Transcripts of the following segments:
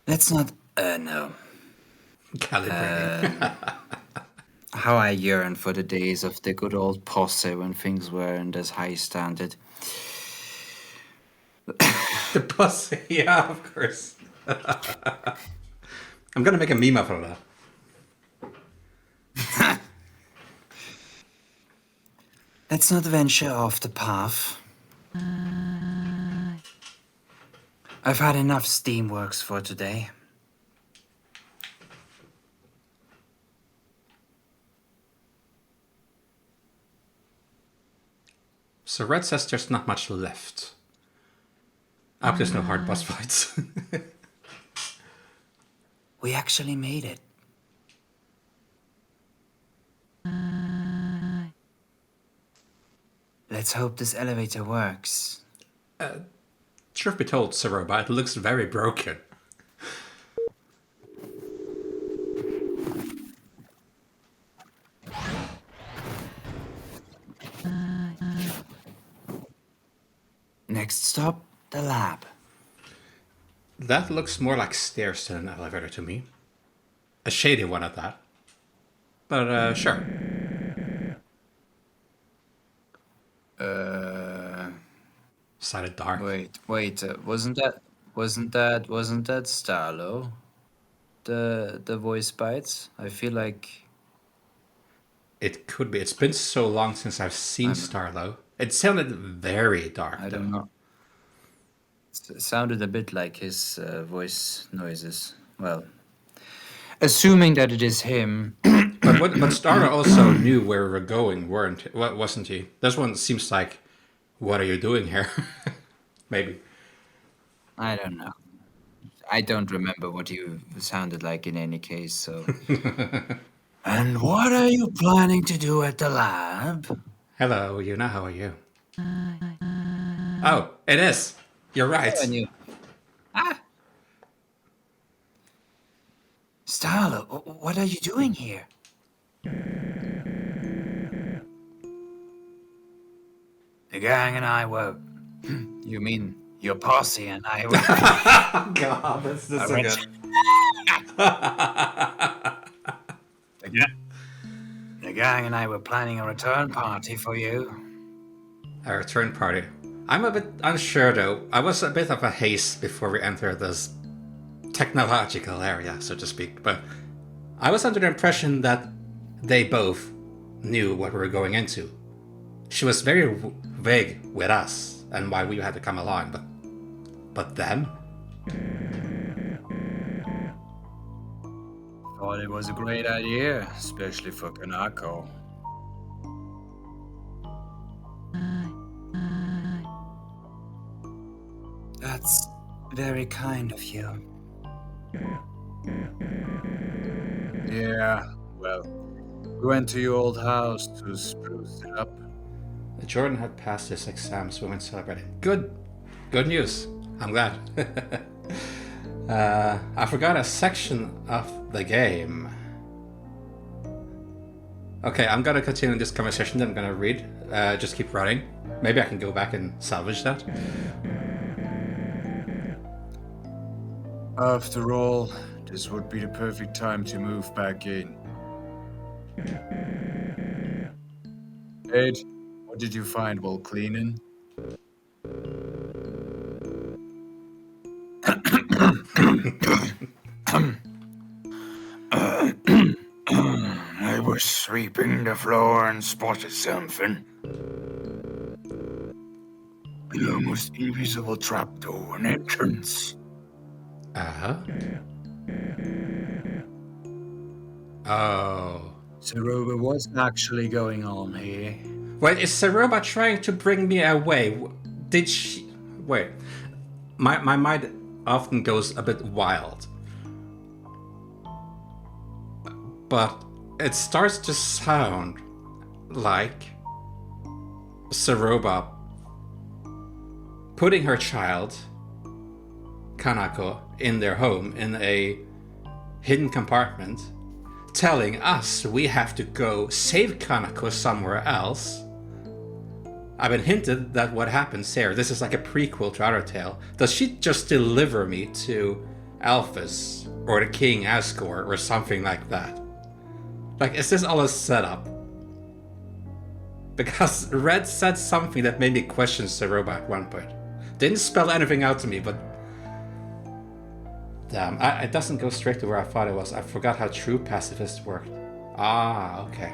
Let's not, no. Calibrating. How I yearn for the days of the good old posse when things weren't as high standard. The pussy, yeah, of course. I'm gonna make a meme out of that. Let's not venture off the path. I've had enough Steamworks for today. So Red says there's not much left. I hope there's no hard boss fights. We actually made it. Let's hope this elevator works. Truth be told, Saroba, it looks very broken. Next stop, the lab. That looks more like stairs than an elevator to me. A shady one at that. But, sure. Decided dark. Wait, wasn't that Starlo? The voice bites? I feel like... It could be. It's been so long since I've seen Starlo. It sounded very dark, I don't know. It sounded a bit like his voice noises. Well, assuming that it is him. But Starlo also knew where we were going, wasn't he? This one seems like, what are you doing here? Maybe. I don't know. I don't remember what you sounded like in any case, so... And what are you planning to do at the lab? Hello, Yuna, how are you? Oh, it is! You're right. Starlo, what are you doing here? The gang and I were... You mean your posse and I were... God, that's so good. The gang and I were planning a return party for you. A return party. I'm a bit unsure though. I was a bit of a haste before we entered this technological area, so to speak, but I was under the impression that they both knew what we were going into. She was very vague with us and why we had to come along, but them? Thought it was a great idea, especially for Kanako. That's very kind of you. Yeah, well, we went to your old house to spruce it up. Jordan had passed his exams, we went celebrating. Good news. I'm glad. I forgot a section of the game. Okay, I'm gonna continue this conversation that I'm gonna read. Just keep running. Maybe I can go back and salvage that. After all, this would be the perfect time to move back in. Ed, what did you find while cleaning? I was sweeping the floor and spotted something. An almost invisible trapdoor and entrance. Uh-huh. Oh. Saroba, what's actually going on here? Wait, is Saroba trying to bring me away? Did she... Wait. My mind often goes a bit wild. But it starts to sound like Saroba putting her child, Kanako, in their home in a hidden compartment, telling us we have to go save Kanako somewhere else. I've been hinted that what happens here, this is like a prequel to Undertale. Does she just deliver me to Alphys or the King Asgore or something like that. Like, is this all a setup? Because Red said something that made me question Saroba at one point. Didn't spell anything out to me, but... Damn, it doesn't go straight to where I thought it was. I forgot how true pacifists worked. Ah, okay.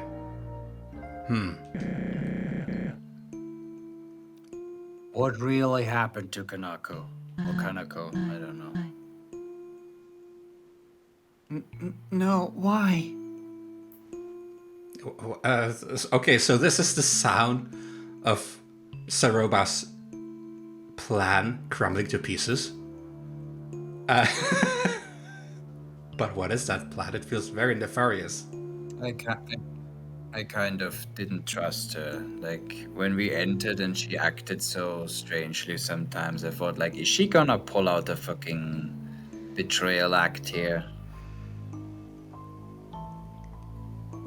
What really happened to Kanako? Or Kanako, I don't know. No, why? Okay, so this is the sound of Saroba's plan crumbling to pieces. But what is that plan? It feels very nefarious. I kind of didn't trust her. Like, when we entered and she acted so strangely sometimes, I thought, like, is she gonna pull out a fucking betrayal act here?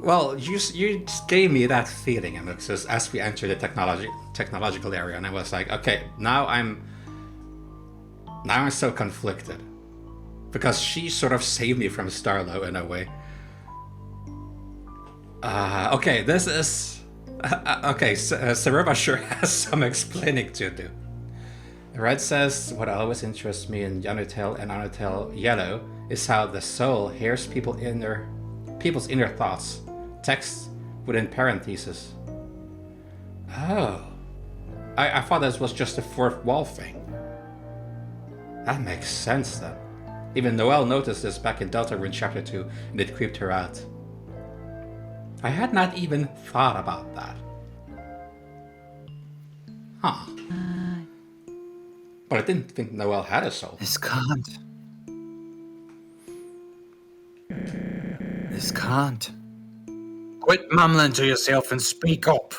Well, you just gave me that feeling, and it's just as we entered the technological area, and I was like, okay, now I'm so conflicted. Because she sort of saved me from Starlo in a way. Okay, this is... okay, Saroba sure has some explaining to do. Red says, what always interests me in Undertale and Undertale Yellow is how the soul hears people's inner thoughts. Text within parentheses. Oh. I thought this was just a fourth wall thing. That makes sense then. Even Noelle noticed this back in Deltarune Chapter 2, and it creeped her out. I had not even thought about that. Huh. But I didn't think Noelle had a soul. This can't. This can't. Quit mumbling to yourself and speak up.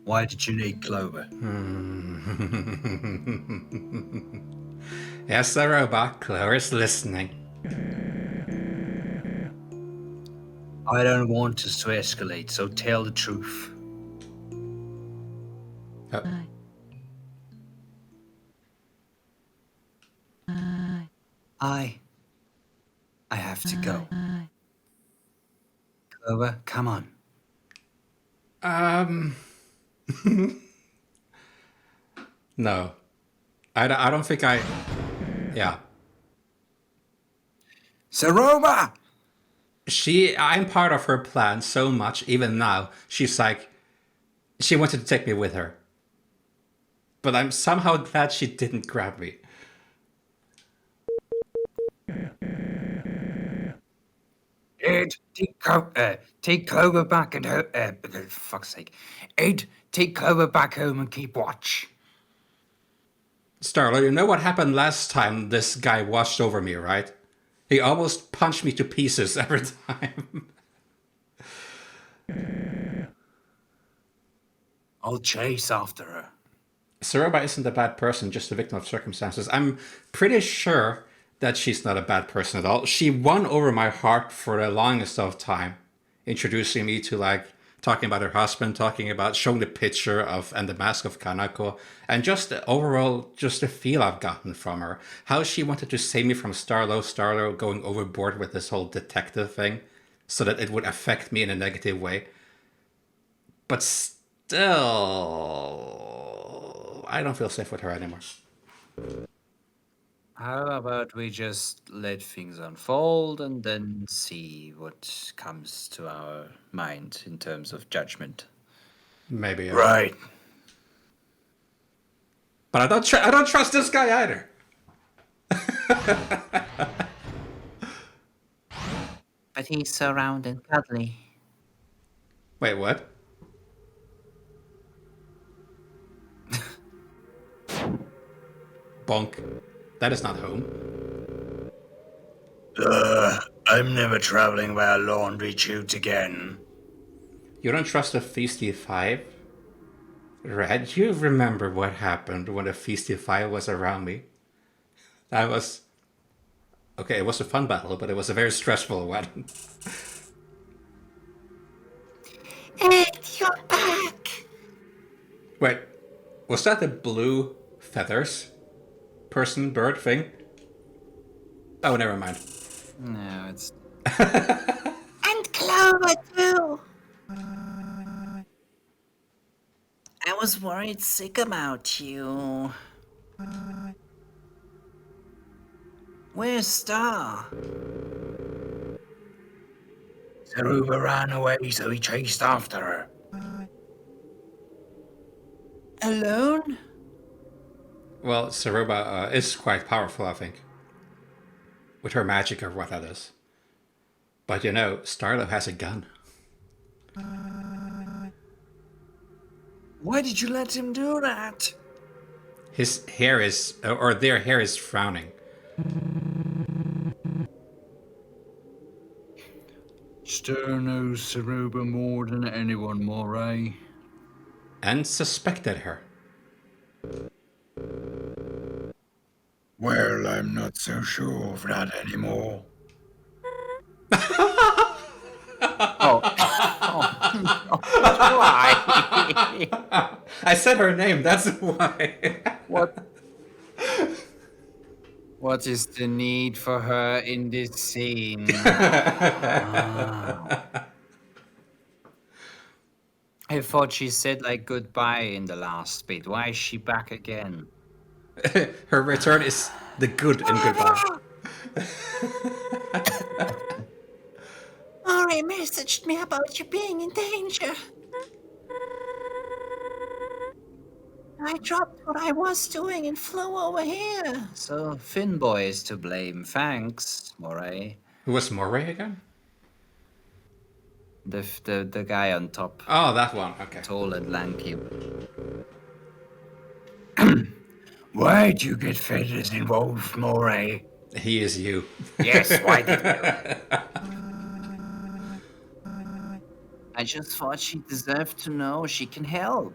Why did you need Clover? Yes, the robot. Clover's listening. I don't want us to escalate, so tell the truth. I have to go. Clover, come on. No. I don't think I... Yeah. Saroba! I'm part of her plan so much, even now. She's like... She wanted to take me with her. But I'm somehow glad she didn't grab me. Ed, take Clover back and for fuck's sake. Ed, take Clover back home and keep watch. Starlo, you know what happened last time this guy watched over me, right? He almost punched me to pieces every time. I'll chase after her. Saroba isn't a bad person, just a victim of circumstances. I'm pretty sure that she's not a bad person at all. She won over my heart for the longest of time, introducing me to, like, talking about her husband, talking about showing the picture of and the mask of Kanako, and just the overall, just the feel I've gotten from her. How she wanted to save me from Starlo going overboard with this whole detective thing, so that it would affect me in a negative way. But still, I don't feel safe with her anymore. How about we just let things unfold and then see what comes to our mind in terms of judgment? Maybe. Right. But I don't trust this guy either. But he's so round and cuddly. Wait, what? Bonk. That is not home. I'm never traveling by a laundry chute again. You don't trust the Feasty Five? Red, you remember what happened when the Feasty Five was around me? That was... Okay, it was a fun battle, but it was a very stressful one. Ed, you're back! Wait, was that the blue feathers? person bird thing. Oh, never mind. No, it's... And Clover too. I was worried sick about you. Where's Star? Saruba ran away, so he chased after her. Alone? Well, Saruba is quite powerful, I think. With her magic or what that is. But you know, Starlo has a gun. Why did you let him do that? His hair is, or their hair is frowning. Star knows Saruba more than anyone, Moray. And suspected her. Well, I'm not so sure of that anymore. Why? I said her name, that's why. What? What is the need for her in this scene? I thought she said like goodbye in the last bit. Why is she back again? Her return is the good in goodbye. Mori messaged me about you being in danger. I dropped what I was doing and flew over here. So Finnboy is to blame. Thanks, Moray. Who was Moray again? The guy on top. Oh, that one, okay. Tall and lanky. Why'd you get feathers involved, Moray? He is you. Yes, why did you? I just thought she deserved to know she can help.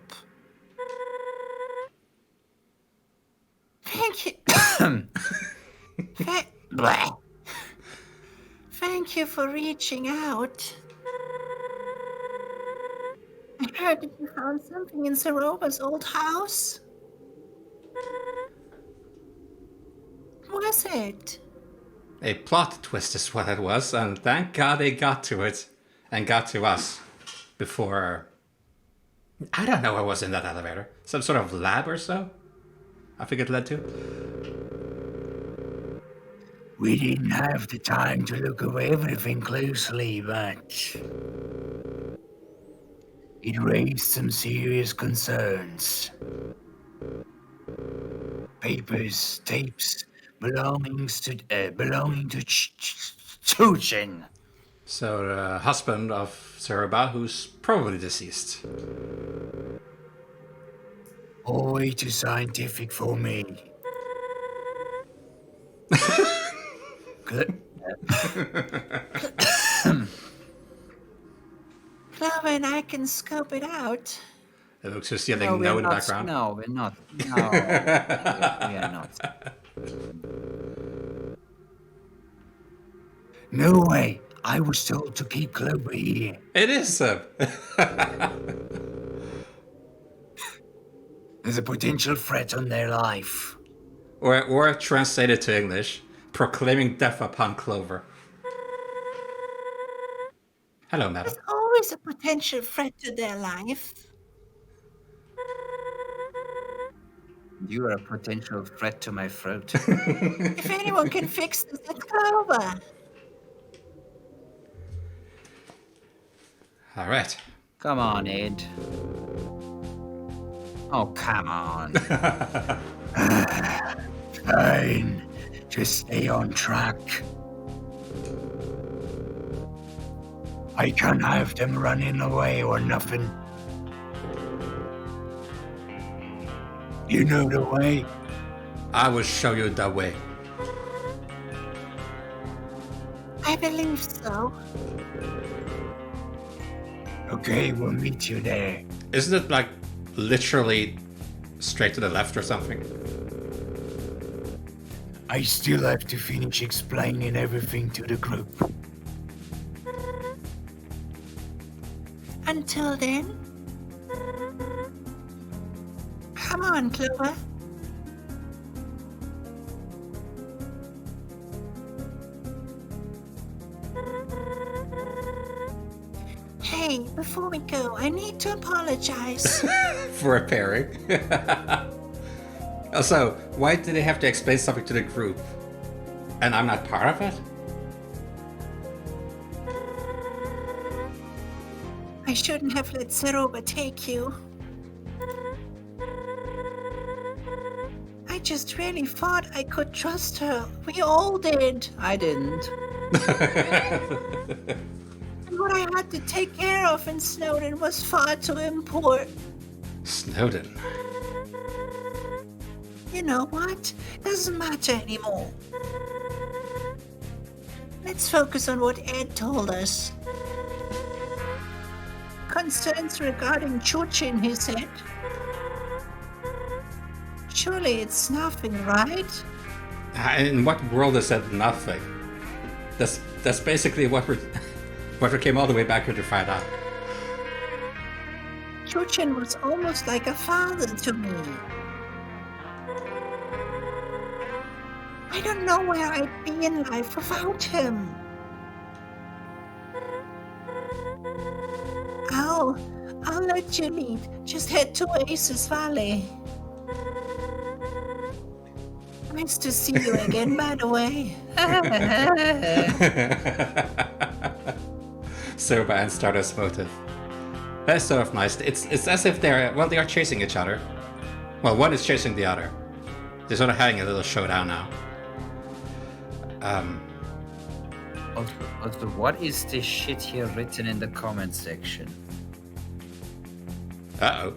Thank you. Blah. Thank you for reaching out. I heard that you found something in Saroba's old house. What was it? A plot twist is what it was, and thank God they got to it. And got to us. Before... I don't know what was in that elevator. Some sort of lab or so? I think it led to. We didn't have the time to look over everything closely, but it raised some serious concerns. Papers, tapes, belonging to Chujin. So the husband of Saruba, who's probably deceased. Way too scientific for me. Good. Clover and I can scope it out. It looks just yelling no in the background. No, we're not. No, we are not. No way. I was told to keep Clover here. It is. There's a potential threat on their life. Or translated to English, proclaiming death upon Clover. Hello, madam. There's always a potential threat to their life. You are a potential threat to my throat. If anyone can fix this, it's Clover. All right. Come on, Ed. Oh, come on. Fine. Just stay on track. I can't have them running away or nothing. You know the way? I will show you the way. I believe so. Okay, we'll meet you there. Isn't it like literally straight to the left or something? I still have to finish explaining everything to the group. Until then, come on, Clover. Hey, before we go, I need to apologize. For repairing. Also, why did they have to explain something to the group? And I'm not part of it? I shouldn't have let Zeroba take you. I just really thought I could trust her. We all did. I didn't. And what I had to take care of in Snowden was far too important. Snowden. You know what? Doesn't matter anymore. Let's focus on what Ed told us. Concerns regarding Chuchin, he said. Surely it's nothing, right? In what world is that nothing? That's basically what we came all the way back here to find out. Chuchin was almost like a father to me. I don't know where I'd be in life without him. I'll let you lead. Just head to Oasis Valley. Nice to see you again, by the way. Soba and Stardust motive. That's sort of nice. It's as if they are chasing each other. Well, one is chasing the other. They're sort of having a little showdown now. Also, what is this shit here written in the comment section? Uh-oh.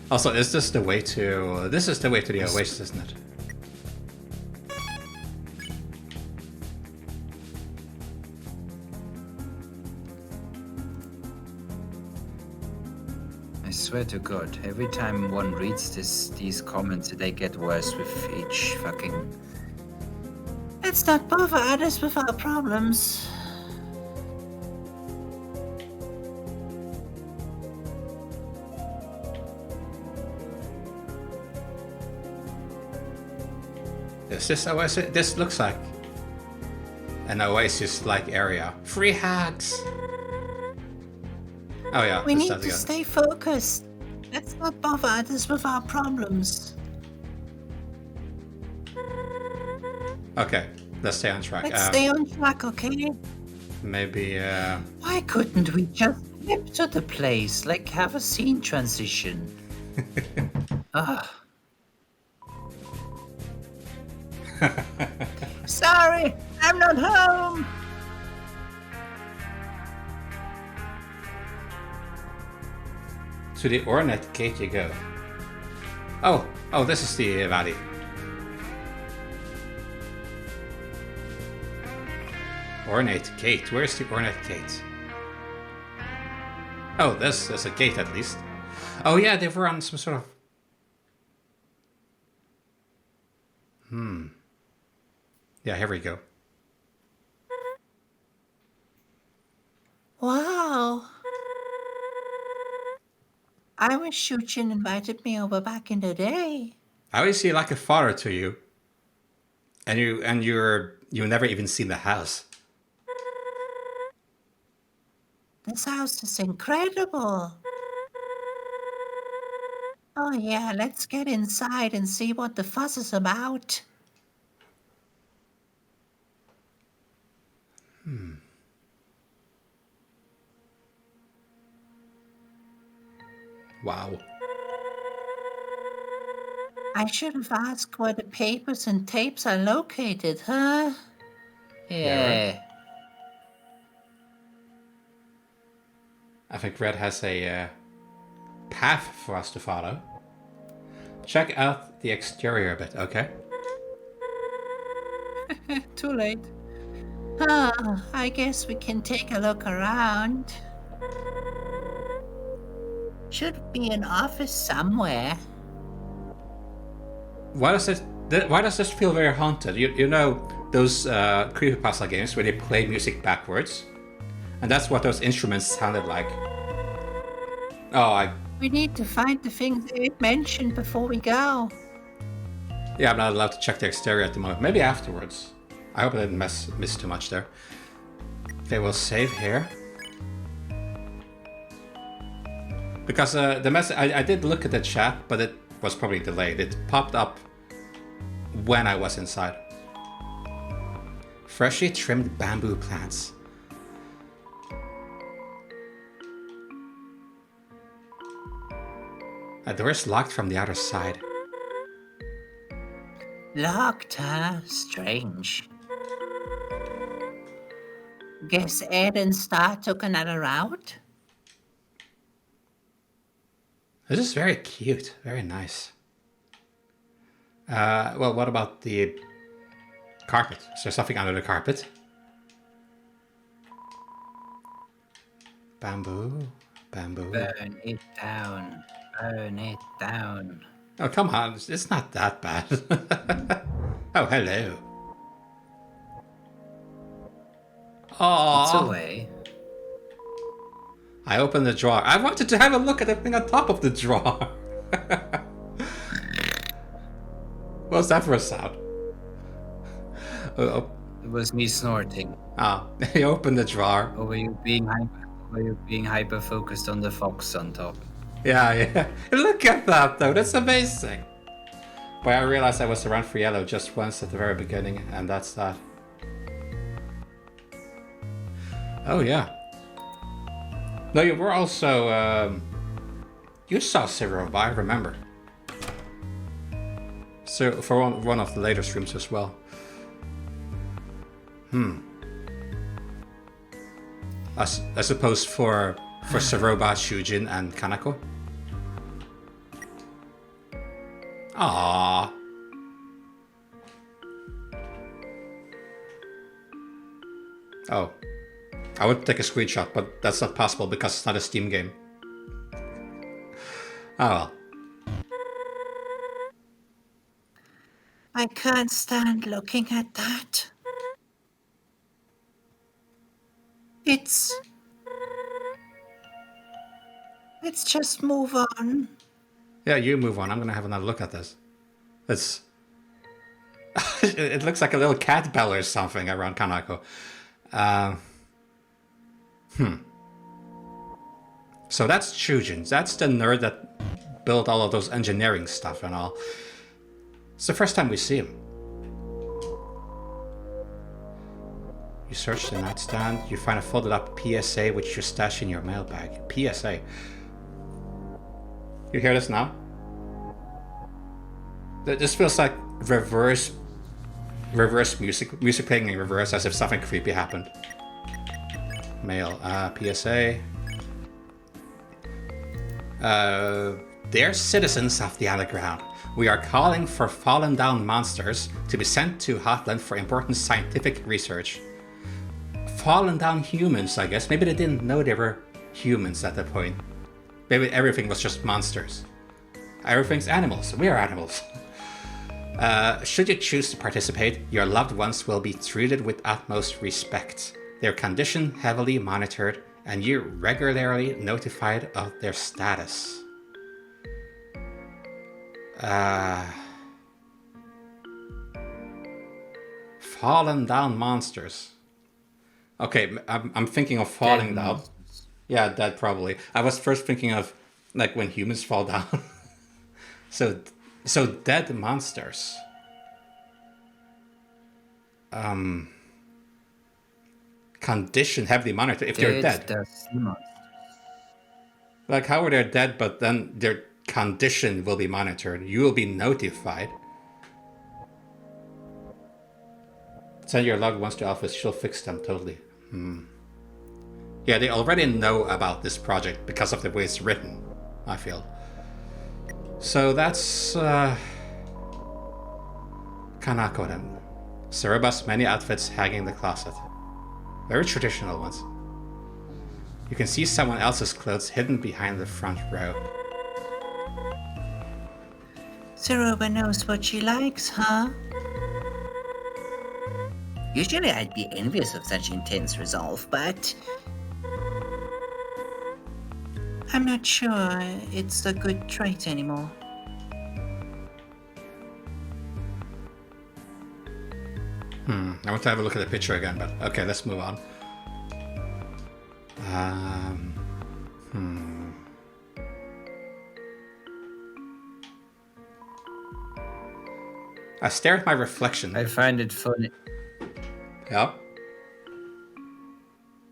Also, is this the way to... This is the way to the Oasis, isn't it? I swear to God, every time one reads these comments, they get worse with each fucking... Let's not bother others with our problems. This looks like an Oasis-like area. Free hacks! Oh yeah, We need to stay focused. Let's not bother others with our problems. Okay, let's stay on track. Let's stay on track, okay? Maybe, Why couldn't we just flip to the place, like have a scene transition? Ugh. Sorry, I'm not home. To the Ornate Gate you go. Oh, this is the valley. Ornate Gate. Where's the Ornate Gate? Oh, there's a gate at least. Oh yeah, they were on some sort of... Yeah, here we go. Wow. I wish Shuchin invited me over back in the day. How is he like a father to you? And you've never even seen the house. This house is incredible. Oh yeah, let's get inside and see what the fuss is about. Wow. I should have asked where the papers and tapes are located, huh? Yeah. I think Red has a path for us to follow. Check out the exterior a bit, okay? Too late. I guess we can take a look around. Should be an office somewhere. Why does this feel very haunted? You know those creepypasta games where they play music backwards? And that's what those instruments sounded like. We need to find the things Ed mentioned before we go. Yeah, I'm not allowed to check the exterior at the moment. Maybe afterwards. I hope I didn't miss too much there. Okay, we'll save here. Because the message, I did look at the chat, but it was probably delayed. It popped up when I was inside. Freshly trimmed bamboo plants. The door is locked from the outer side. Locked, huh? Strange. Guess Ed and Star took another route? This is very cute, very nice. Well, what about the carpet? Is there something under the carpet? Bamboo, bamboo. Burn it down. Burn it down. Oh, come on, it's not that bad. Oh, hello. Aww. It's away. I opened the drawer. I wanted to have a look at the thing on top of the drawer. What's that for a sound? It was me snorting. Ah, he opened the drawer. Or were you being hyper focused on the fox on top? Yeah. Look at that, though. That's amazing. But I realized I was around for yellow just once at the very beginning, and that's that. Oh, yeah. No, you were also... you saw Zero, I remember. So, for one of the later streams as well. I suppose for Saroba, Shujin, and Kanako. Aww. Oh. I would take a screenshot, but that's not possible because it's not a Steam game. Oh well. I can't stand looking at that. Let's just move on. Yeah, you move on. I'm gonna have another look at this. It's... it looks like a little cat bell or something around Kanako. So that's Chujin. That's the nerd that built all of those engineering stuff and all. It's the first time we see him. You search the nightstand, you find a folded up PSA which you stash in your mailbag. PSA. You hear this now? This feels like reverse music playing in reverse as if something creepy happened. Mail, PSA. Dear citizens of the underground, we are calling for fallen down monsters to be sent to Hotland for important scientific research. Fallen down humans, I guess. Maybe they didn't know they were humans at that point. Maybe everything was just monsters. Everything's animals. We are animals. Should you choose to participate, your loved ones will be treated with utmost respect. Their condition heavily monitored, and you regularly notified of their status. Fallen down monsters. Okay, I'm thinking of falling down. Yeah, that probably. I was first thinking of like when humans fall down. So dead monsters. Condition heavily monitored if they're dead. Like how are they dead, but then their condition will be monitored. You will be notified. Send your loved ones to office. She'll fix them totally. Yeah, they already know about this project because of the way it's written, I feel. So that's Kanako then. Cereba's many outfits hanging in the closet. Very traditional ones. You can see someone else's clothes hidden behind the front row. Zeroba knows what she likes, huh? Usually I'd be envious of such intense resolve, but I'm not sure it's a good trait anymore. I want to have a look at the picture again, but okay, let's move on. I stare at my reflection. I find it funny. Yeah.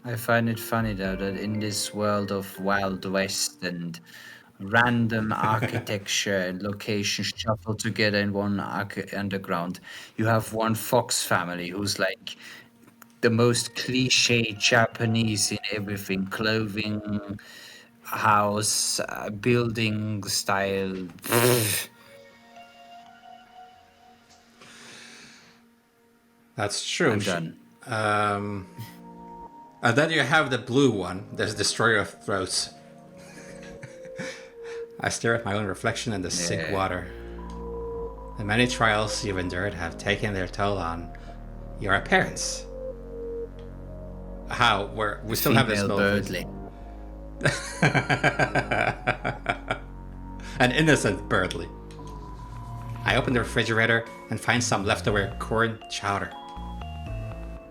I find it funny though that in this world of Wild West and random architecture and locations shuffled together in one underground, you have one Fox family who's like the most cliche Japanese in everything: clothing, house, building style. That's true. I'm done. And then you have the blue one, the Destroyer of Throats. I stare at my own reflection in the sink water. The many trials you've endured have taken their toll on your appearance. How? We still have this Birdly. An innocent Birdly. I open the refrigerator and find some leftover corn chowder.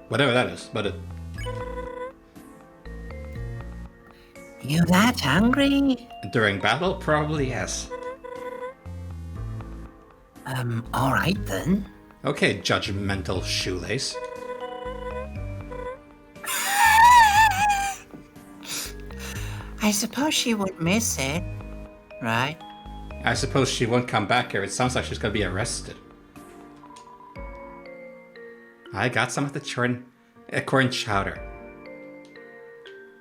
Whatever that is, but it... You that hungry? During battle? Probably yes. Alright then. Okay, judgmental shoelace. I suppose she would miss it, right? I suppose she won't come back here. It sounds like she's gonna be arrested. I got some of the corn chowder.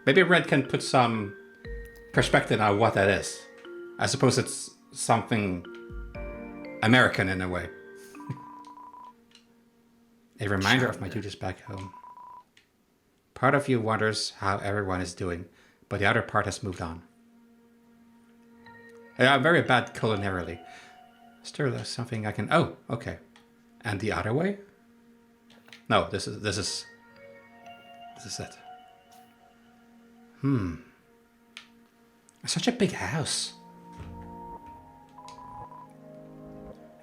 Maybe Red can put some perspective on what that is. I suppose it's something American in a way. A reminder of my duties back home. Part of you wonders how everyone is doing, but the other part has moved on. I'm very bad culinarily. Still, there's something I can... Oh, okay. And the other way? No, this is it. Such a big house.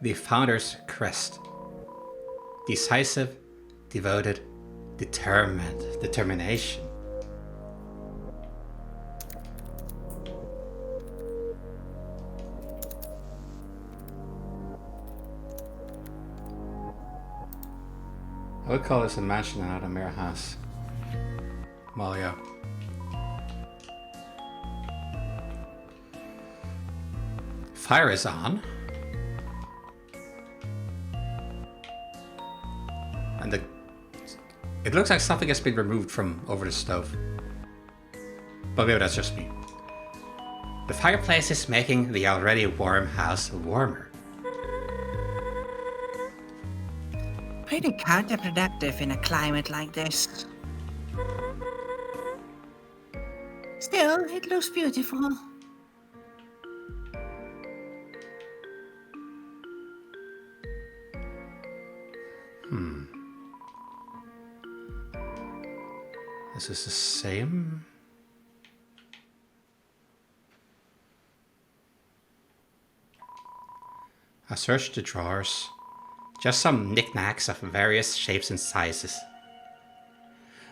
The founder's crest. Decisive, devoted, determined, determination. I would call this a mansion and not a mere house. Well, yeah. Fire is on. And it looks like something has been removed from over the stove. But maybe that's just me. The fireplace is making the already warm house warmer. Pretty counterproductive in a climate like this. Still, it looks beautiful. This is the same. I searched the drawers. Just some knickknacks of various shapes and sizes.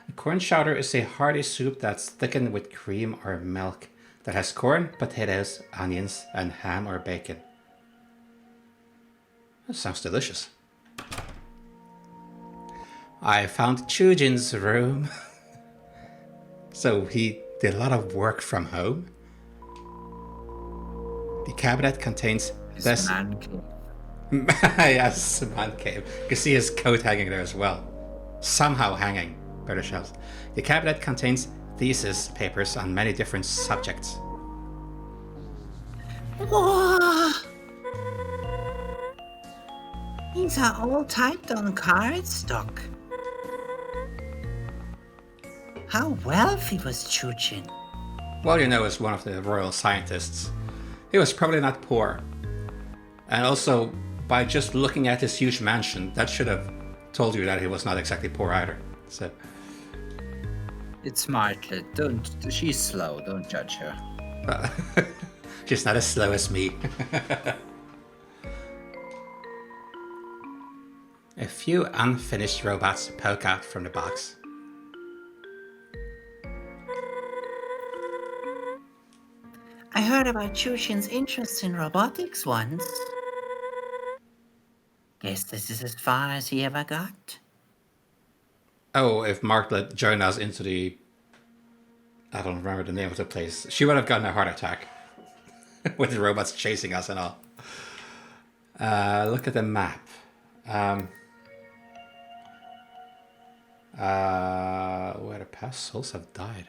A corn chowder is a hearty soup that's thickened with cream or milk that has corn, potatoes, onions, and ham or bacon. That sounds delicious. I found Chujin's room. So he did a lot of work from home. The cabinet contains His man cave. Yes, man cave. You can see his coat hanging there as well. Somehow hanging by the shelves. The cabinet contains thesis papers on many different subjects. Whoa! These are all typed on cardstock. How wealthy was Chujin? Well, you know, as one of the royal scientists, he was probably not poor. And also, by just looking at his huge mansion, that should have told you that he was not exactly poor either. So, It's Martlet. She's slow. Don't judge her. she's not as slow as me. A few unfinished robots poke out from the box. I heard about Chushin's interest in robotics once. Guess this is as far as he ever got. Oh, if Mark let join us into the... I don't remember the name of the place. She would have gotten a heart attack. With the robots chasing us and all. Look at the map. Where the past souls have died.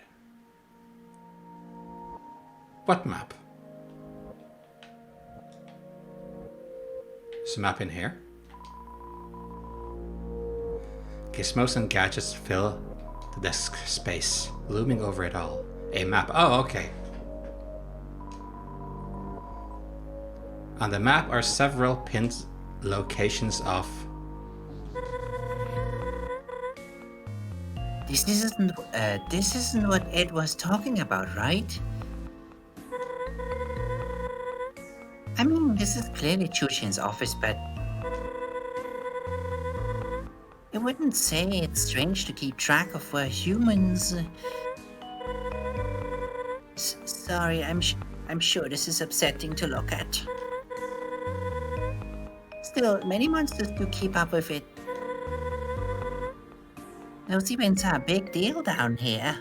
What map? Is a map in here? Gizmos and gadgets fill the desk space, looming over it all. A map. Oh, okay. On the map are several pinned locations of... This isn't what Ed was talking about, right? I mean, this is clearly Chushin's office, but I wouldn't say it's strange to keep track of where humans... Sorry, I'm sure this is upsetting to look at. Still, many monsters do keep up with it. Those events are a big deal down here.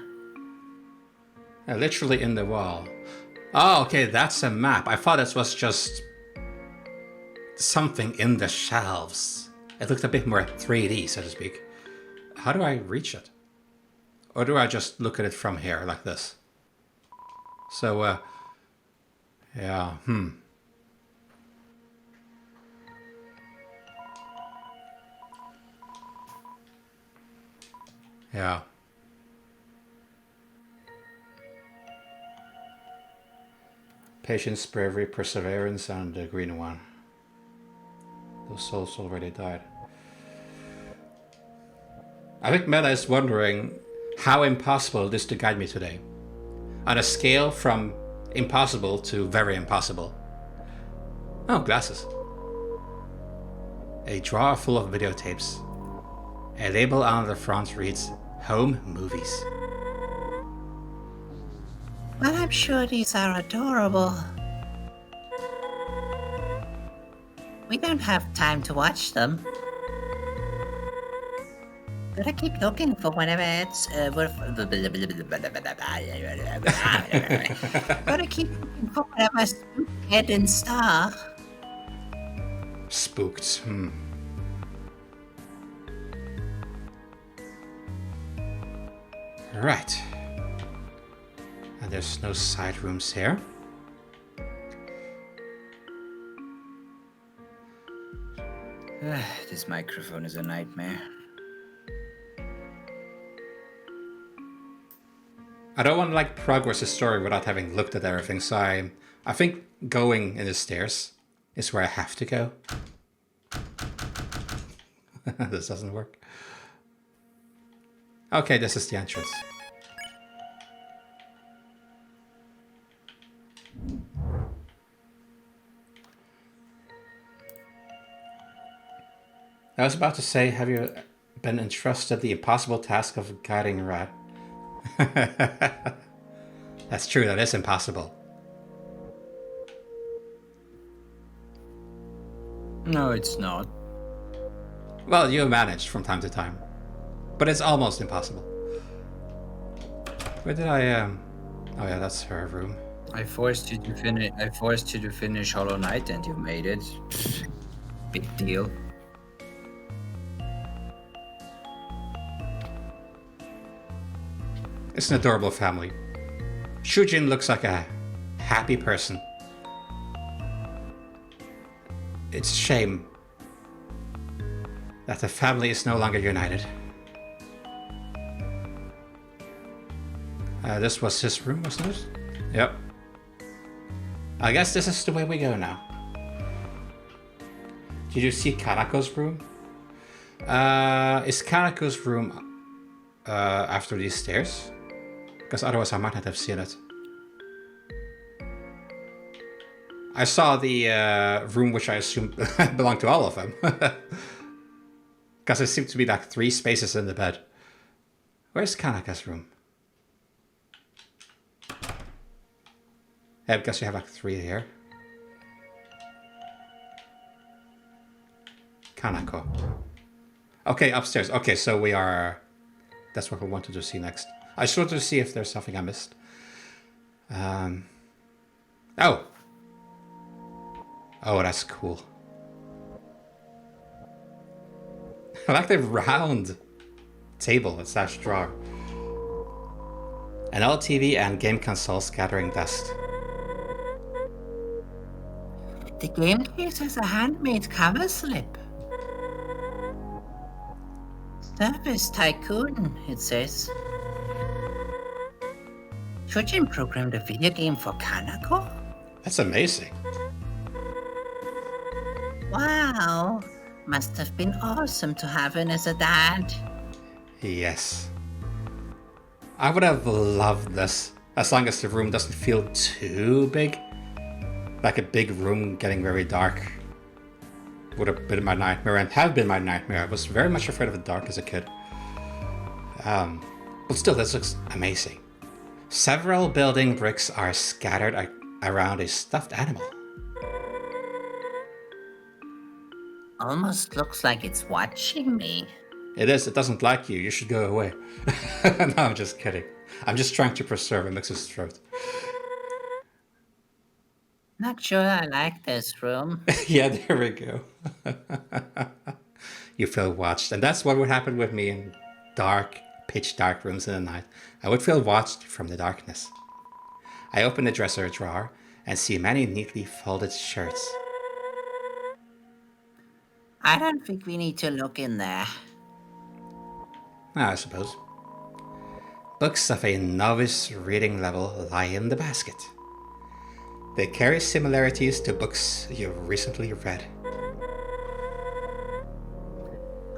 Literally in the wall. Oh, okay, that's a map. I thought it was just something in the shelves. It looked a bit more 3D, so to speak. How do I reach it? Or do I just look at it from here, like this? So, yeah, Yeah. Patience, bravery, perseverance, and the green one. Those souls already died. I think Meta is wondering how impossible it is to guide me today. On a scale from impossible to very impossible. Oh, glasses. A drawer full of videotapes. A label on the front reads, Home Movies. Well, I'm sure these are adorable. We don't have time to watch them. Gotta keep looking for whenever it's... Gotta keep looking for whenever Spook, Ed, and Star. Spooked, Right. And there's no side rooms here. This microphone is a nightmare. I don't want to like progress the story without having looked at everything, so I think going in the stairs is where I have to go. This doesn't work. Okay, this is the entrance. I was about to say, have you been entrusted the impossible task of guiding a rat? That's true, that is impossible. No, it's not. Well, you manage from time to time. But it's almost impossible. Where did I, Oh yeah, that's her room. I forced you to finish Hollow Knight and you made it. Big deal. It's an adorable family. Shujin looks like a happy person. It's a shame that the family is no longer united. This was his room, wasn't it? Yep. I guess this is the way we go now. Did you see Kanako's room? Is Kanako's room after these stairs? Because otherwise I might not have seen it. I saw the room which I assume belonged to all of them. Because there seem to be like 3 spaces in the bed. Where's Kanaka's room? Yeah, because you have like 3 here. Kanako. Okay, upstairs. Okay, so we are... That's what we wanted to see next. I just wanted to see if there's something I missed. Oh! Oh, that's cool. I like the round table / drawer. An old TV and game console scattering dust. The game case has a handmade cover slip. Service Tycoon, it says. Chojin programmed a video game for Kanako? That's amazing. Wow, must have been awesome to have him as a dad. Yes. I would have loved this, as long as the room doesn't feel too big. Like a big room getting very dark would have been my nightmare, and have been my nightmare. I was very much afraid of the dark as a kid. But still, this looks amazing. Several building bricks are scattered around a stuffed animal. Almost looks like it's watching me. It is. It doesn't like you. You should go away. No, I'm just kidding. I'm just trying to preserve Mix's throat. Not sure I like this room. Yeah, there we go. You feel watched. And that's what would happen with me in dark, pitch dark rooms in the night. I would feel watched from the darkness. I open the dresser drawer and see many neatly folded shirts. I don't think we need to look in there. I suppose. Books of a novice reading level lie in the basket. They carry similarities to books you've recently read.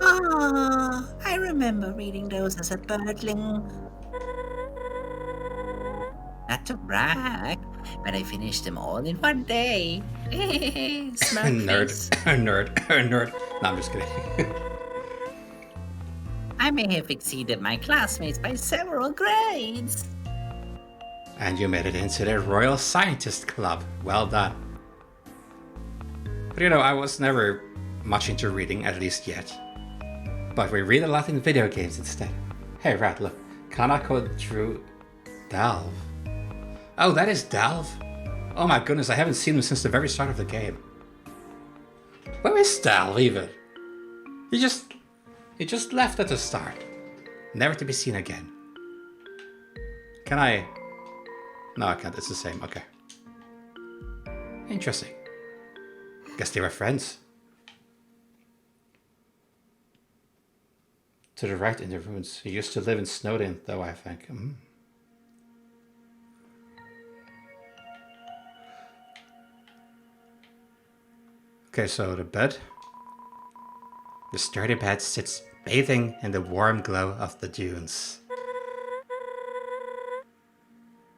Ah, I remember reading those as a birdling. Not to brag, but I finished them all in one day. Smart Nerd. face. Nerd. Nerd. No, I'm just kidding. I may have exceeded my classmates by several grades. And you made it into the Royal Scientist Club. Well done. But I was never much into reading, at least yet. But we read a lot in video games instead. Hey, Rat, look. Kanako drew Delve. Oh, that is Delve? Oh my goodness, I haven't seen him since the very start of the game. Where is Delve, even? He just left at the start. Never to be seen again. Can I... No, I can't. It's the same. Okay. Interesting. Guess they were friends. To the right in the ruins. He used to live in Snowdin, though, I think. Okay, so the bed. The sturdy bed sits bathing in the warm glow of the dunes.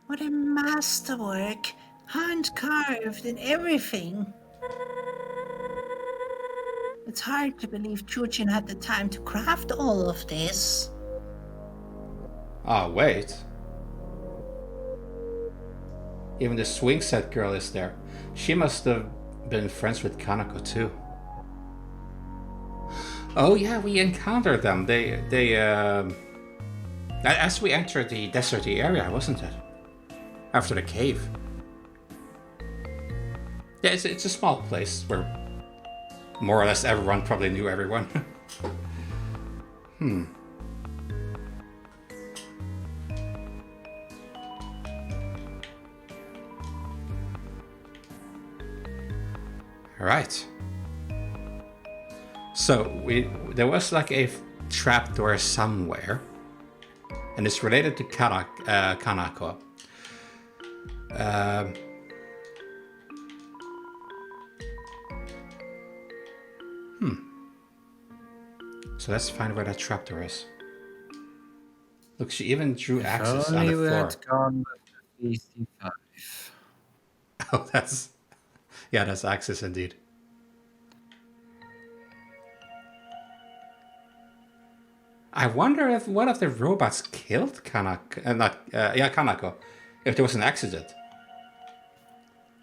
What a masterwork. Hand carved and everything. It's hard to believe Chujin had the time to craft all of this. Ah, wait. Even the swing set girl is there. She must have been friends with Kanako too. Oh yeah, we encountered them. They as we entered the deserty area, wasn't it? After the cave. Yeah, it's a small place where more or less everyone probably knew everyone. Alright. So there was like a trapdoor somewhere, and it's related to Kanako. So let's find where that trapdoor is. Look, she even drew axes on the floor. Had gone with the 55. Oh, that's axes indeed. I wonder if one of the robots killed Kanako. If there was an accident.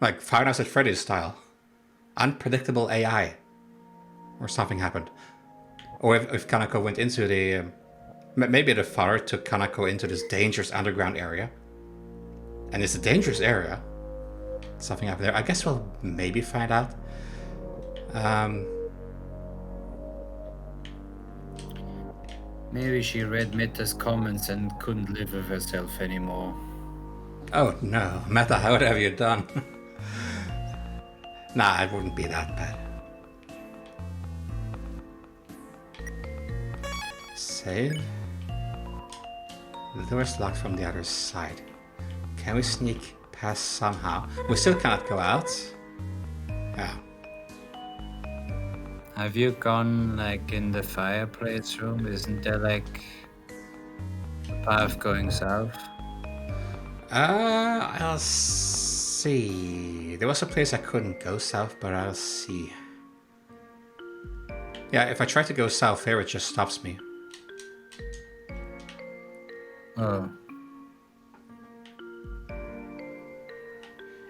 Like Five Nights at Freddy's style. Unpredictable AI. Or something happened. Or if Kanako went into the... maybe the father took Kanako into this dangerous underground area. And it's a dangerous area. Something happened there. I guess we'll maybe find out. Maybe she read Meta's comments and couldn't live with herself anymore. Oh no, Meta, what have you done? Nah, it wouldn't be that bad. Save. The door's locked from the other side. Can we sneak past somehow? We still cannot go out. Yeah. Have you gone like in the fireplace room? Isn't there like a path going south? I'll see. There was a place I couldn't go south, but I'll see. Yeah, if I try to go south here, it just stops me. Oh.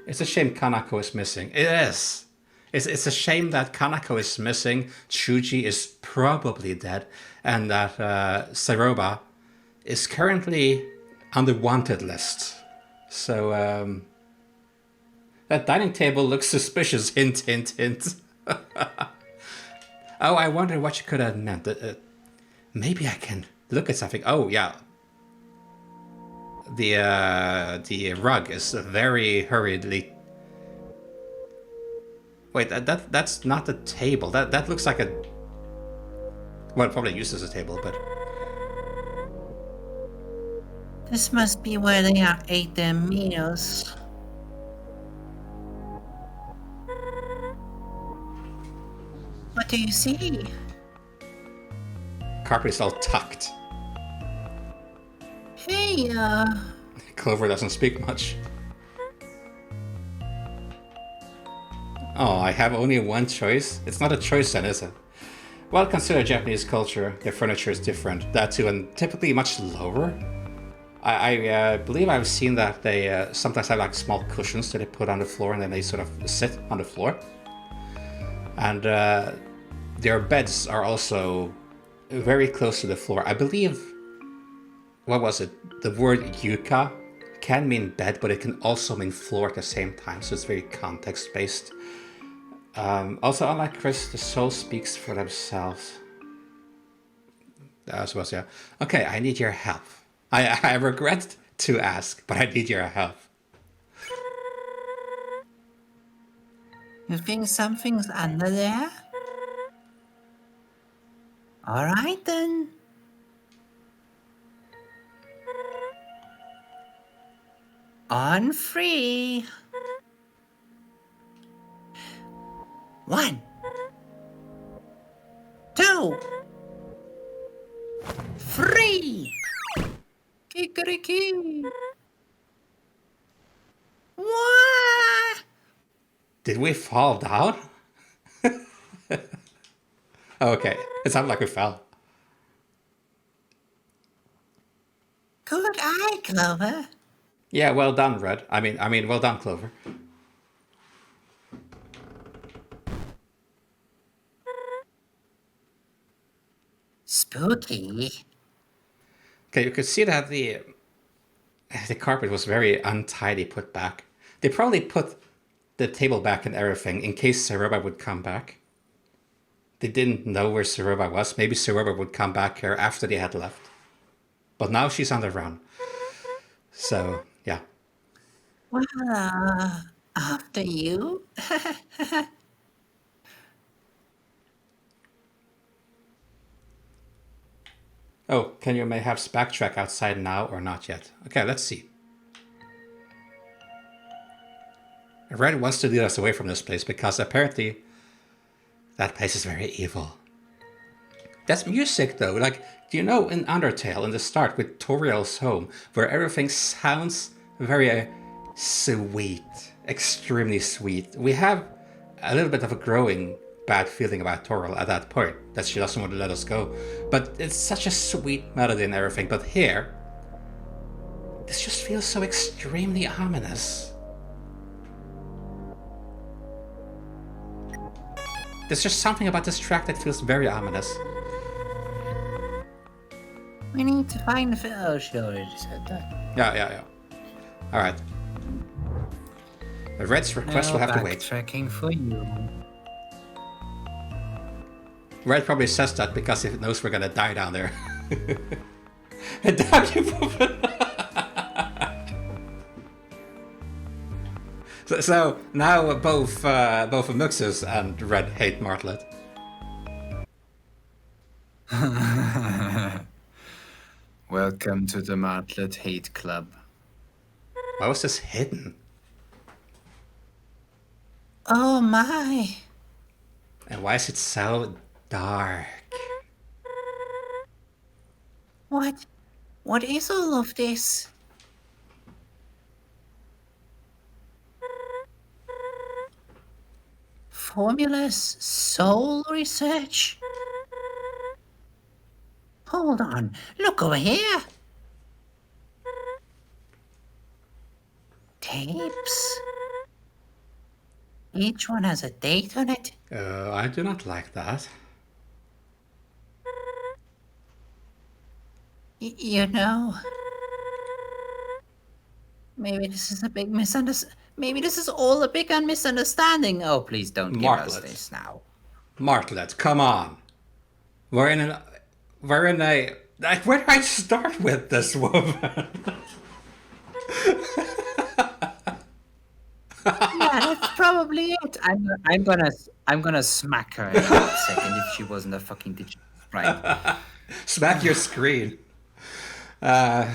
It's a shame Kanako is missing. It is! It's a shame that Kanako is missing, Chuji is probably dead, and that Saroba is currently on the wanted list. So, that dining table looks suspicious, hint, hint, hint. Oh, I wonder what you could have meant. Maybe I can look at something. Oh, yeah. The rug is very hurriedly... Wait, that's not the table. That looks like a... Well, probably used as a table, but... This must be where they ate their meals. What do you see? Carpet is all tucked. Hey, Clover doesn't speak much. Oh, I have only one choice? It's not a choice then, is it? Well, consider Japanese culture, their furniture is different. That too, and typically much lower. I believe I've seen that they sometimes have like small cushions that they put on the floor and then they sort of sit on the floor. And their beds are also very close to the floor. I believe, what was it? The word yuka can mean bed, but it can also mean floor at the same time, so it's very context-based. Also, unlike Chris, the soul speaks for themselves. I suppose, yeah. Okay, I need your help. I regret to ask, but I need your help. you think something's under there? All right then. On free. 1, 2, 3. Kikeriki. What? Did we fall down? Okay, it sounded like we fell. Good eye, Clover. Yeah, well done, Red. I mean, well done, Clover. Spooky. Okay, you could see that the carpet was very untidy put back. They probably put the table back and everything in case Saroba would come back. They didn't know where Saroba was. Maybe Saroba would come back here after they had left. But now she's on the run. So, yeah. Well, after you. Oh, can you perhaps backtrack outside now or not yet? Okay, let's see. Red wants to lead us away from this place because apparently that place is very evil. That's music though. Like, do you know in Undertale, in the start with Toriel's home, where everything sounds very sweet, extremely sweet. We have a little bit of a growing bad feeling about Toril at that point, that she doesn't want to let us go. But it's such a sweet melody and everything. But here, this just feels so extremely ominous. There's just something about this track that feels very ominous. We need to find the... Oh, she already said that. Yeah. Alright. Red's request will have to wait. Backtracking for you. Red probably says that because he knows we're gonna die down there. Damn you, Puffin! So now both Muxus and Red hate Martlet. Welcome to the Martlet Hate Club. Why was this hidden? Oh my. And why is it so dark? What is all of this? Formulas, soul research? Hold on, look over here. Tapes. Each one has a date on it. I do not like that. You know, maybe this is a big misunderstanding. Maybe this is all a big misunderstanding. Oh, please don't give us this now. Martlet, come on. We're in a... Where do I start with this woman? Yeah, that's probably it. I'm gonna smack her in a second if she wasn't a fucking digital sprite. Smack your screen. No,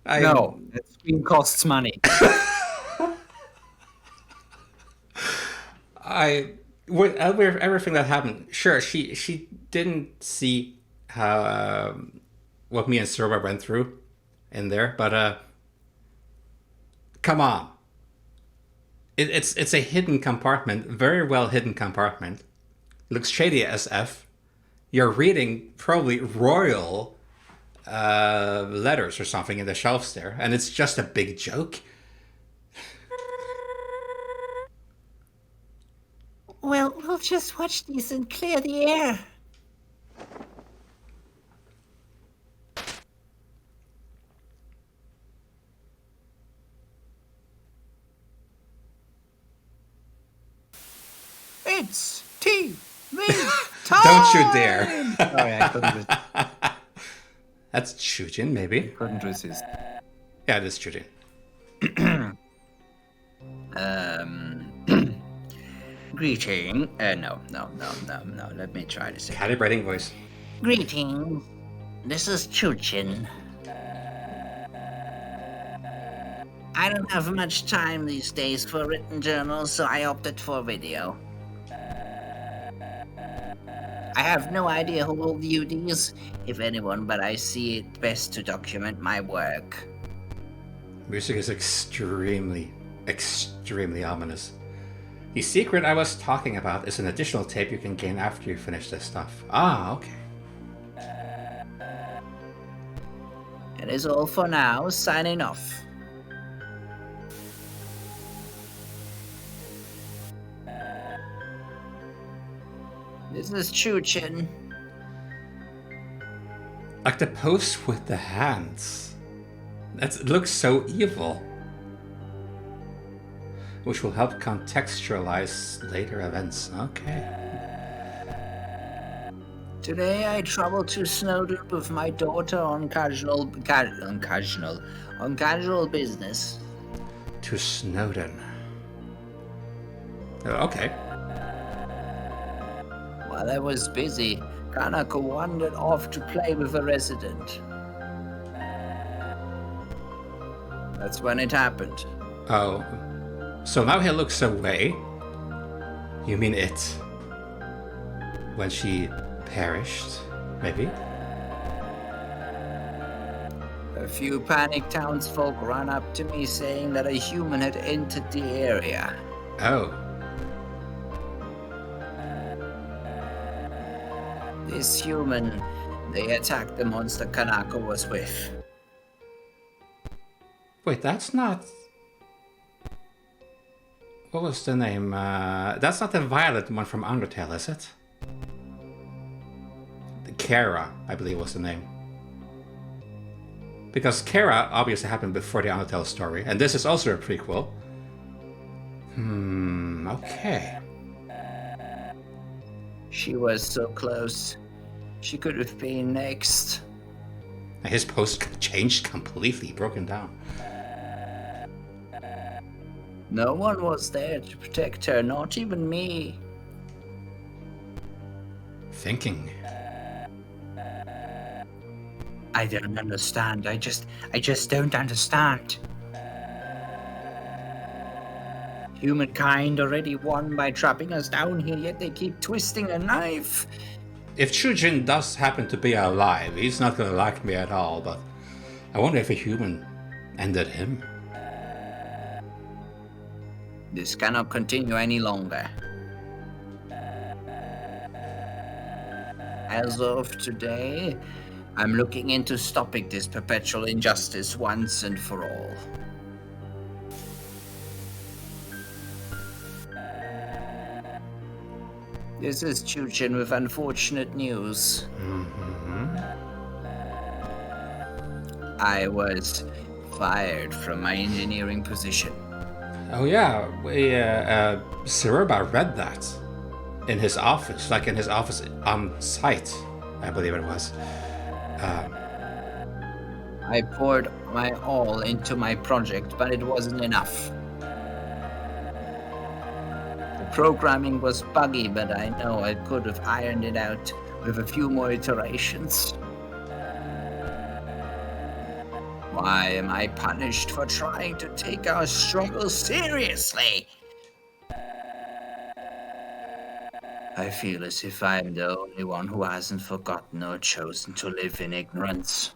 that screen costs money. With everything that happened, sure, she didn't see how what me and Serba went through in there, but come on. It's a hidden compartment, very well hidden compartment. Looks shady as F. You're reading probably royal letters or something in the shelves there, and it's just a big joke. Well, we'll just watch these and clear the air. It's TV time! Don't you dare. Sorry, I couldn't resist. That's Chujin, maybe? Couldn't resist. Yeah, it is Chujin. Greeting. No. Let me try this again. Calibrating voice. Greetings. This is Chuchin. I don't have much time these days for written journals, so I opted for video. I have no idea who will view these, if anyone, but I see it best to document my work. Music is extremely ominous. The secret I was talking about is an additional tape you can gain after you finish this stuff. Ah, okay. That is all for now. Signing off. This is Chuchin. Like the pose with the hands. It looks so evil. Which will help contextualize later events. Okay. Today I traveled to Snowdon with my daughter on casual business. To Snowdon. Okay. While I was busy, Kanako wandered off to play with a resident. That's when it happened. Oh. So now he looks away. You mean it? When she perished, maybe? A few panicked townsfolk ran up to me saying that a human had entered the area. Oh. This human, they attacked the monster Kanako was with. Wait, that's not... What was the name? That's not the violet one from Undertale, is it? Kara, I believe was the name. Because Kara obviously happened before the Undertale story, and this is also a prequel. Okay. She was so close. She could have been next. His post changed completely, broken down. No one was there to protect her, not even me. Thinking. I don't understand. I just don't understand. Humankind already won by trapping us down here, yet they keep twisting a knife. If Chujin does happen to be alive, he's not gonna like me at all, but I wonder if a human ended him. This cannot continue any longer. As of today, I'm looking into stopping this perpetual injustice once and for all. This is Chuchin with unfortunate news. I was fired from my engineering position. Oh yeah, Siruba read that in his office, like in his office on site, I believe it was. I poured my all into my project, but it wasn't enough. The programming was buggy, but I know I could have ironed it out with a few more iterations. Why am I punished for trying to take our struggle seriously? I feel as if I'm the only one who hasn't forgotten or chosen to live in ignorance.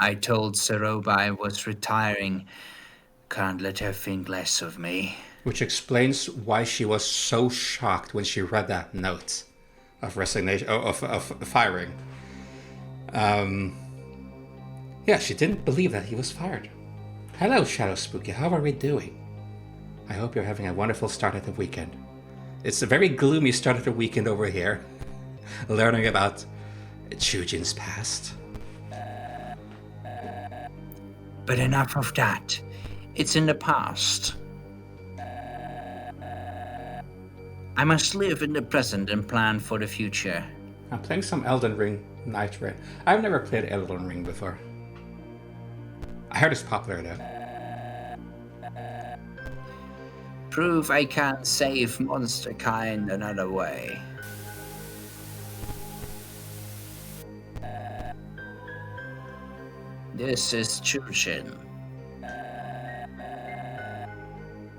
I told Saroba I was retiring. Can't let her think less of me. Which explains why she was so shocked when she read that note of resignation, of firing. Yeah, she didn't believe that he was fired. Hello, Shadow Spooky. How are we doing? I hope you're having a wonderful start of the weekend. It's a very gloomy start of the weekend over here, learning about Chujin's past. But enough of that. It's in the past. I must live in the present and plan for the future. I'm playing some Elden Ring Night Raid. I've never played Elden Ring before. I heard it's popular though. Prove I can't save monster kind another way. This is Chushin.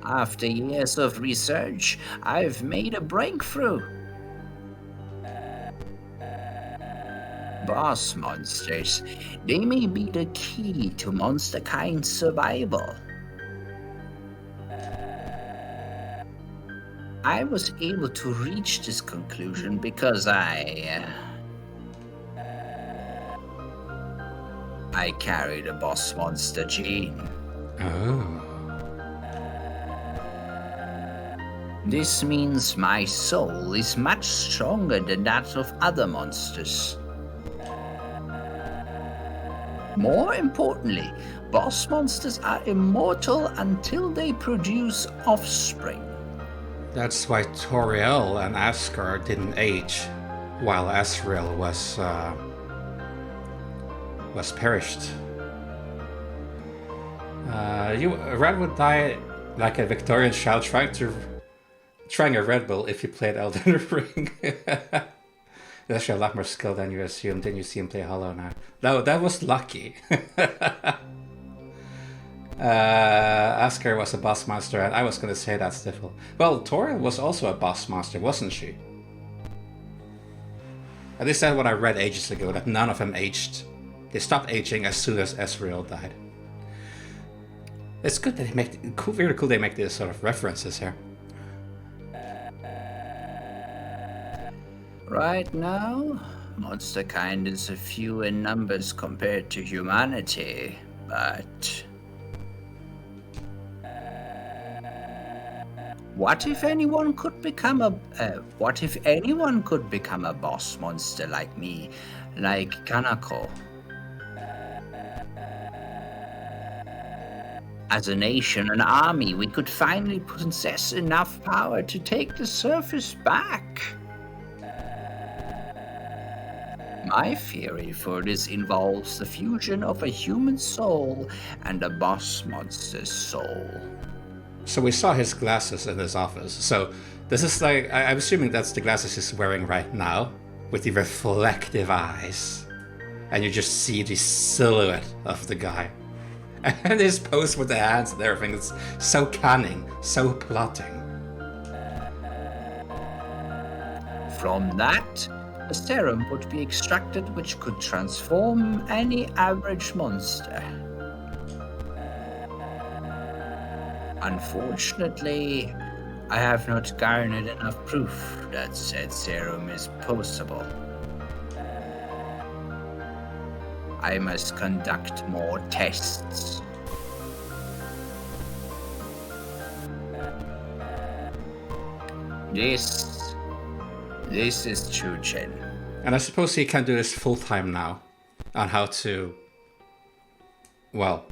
After years of research, I've made a breakthrough. Boss monsters, they may be the key to monster kind's survival. I was able to reach this conclusion because I carried a boss monster gene. Oh. This means my soul is much stronger than that of other monsters. More importantly, boss monsters are immortal until they produce offspring. That's why Toriel and Askar didn't age, while Asriel was perished. Red would die like a Victorian child trying a Red Bull if you played Elden Ring. There's actually a lot more skill than you assumed. Didn't you see him play Hollow Knight? No, that was lucky. Askar was a boss monster, and I was going to say that's difficult. Well, Toriel was also a boss monster, wasn't she? At least that's what I read ages ago, that none of them aged. They stopped aging as soon as Ezreal died. It's good that they make very cool. They make these sort of references here. Right now, monster kind is a few in numbers compared to humanity, but what if anyone could become a boss monster like me, like Kanako? As a nation, an army, we could finally possess enough power to take the surface back. My theory for this involves the fusion of a human soul and a boss monster's soul. So we saw his glasses in his office. So this is like, I'm assuming that's the glasses he's wearing right now, with the reflective eyes. And you just see the silhouette of the guy. And his pose with the hands and everything is so cunning, so plotting. From that, a serum would be extracted which could transform any average monster. Unfortunately, I have not garnered enough proof that said serum is possible. I must conduct more tests. This is Chujin. And I suppose he can do this full time now, on how to, well,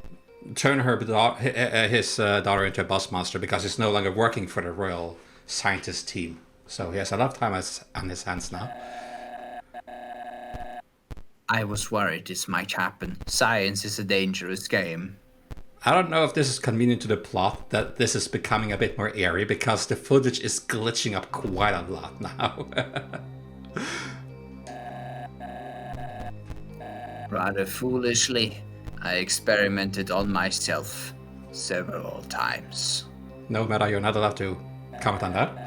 turn his daughter into a boss monster, because he's no longer working for the Royal Scientist team. So he has a lot of time on his hands now. I was worried this might happen. Science is a dangerous game. I don't know if this is convenient to the plot, that this is becoming a bit more airy, because the footage is glitching up quite a lot now. Rather foolishly, I experimented on myself several times. No matter, you're not allowed to comment on that.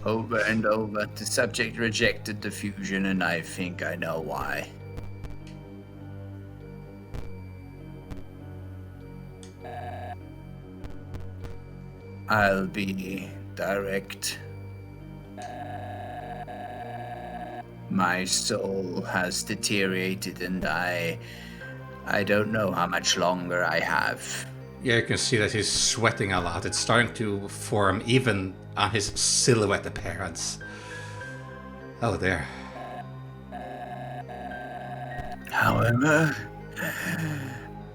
Over and over, the subject rejected the fusion, and I think I know why. I'll be direct. My soul has deteriorated, and I don't know how much longer I have. Yeah, you can see that he's sweating a lot. It's starting to form even on his silhouette appearance. Oh, there. However,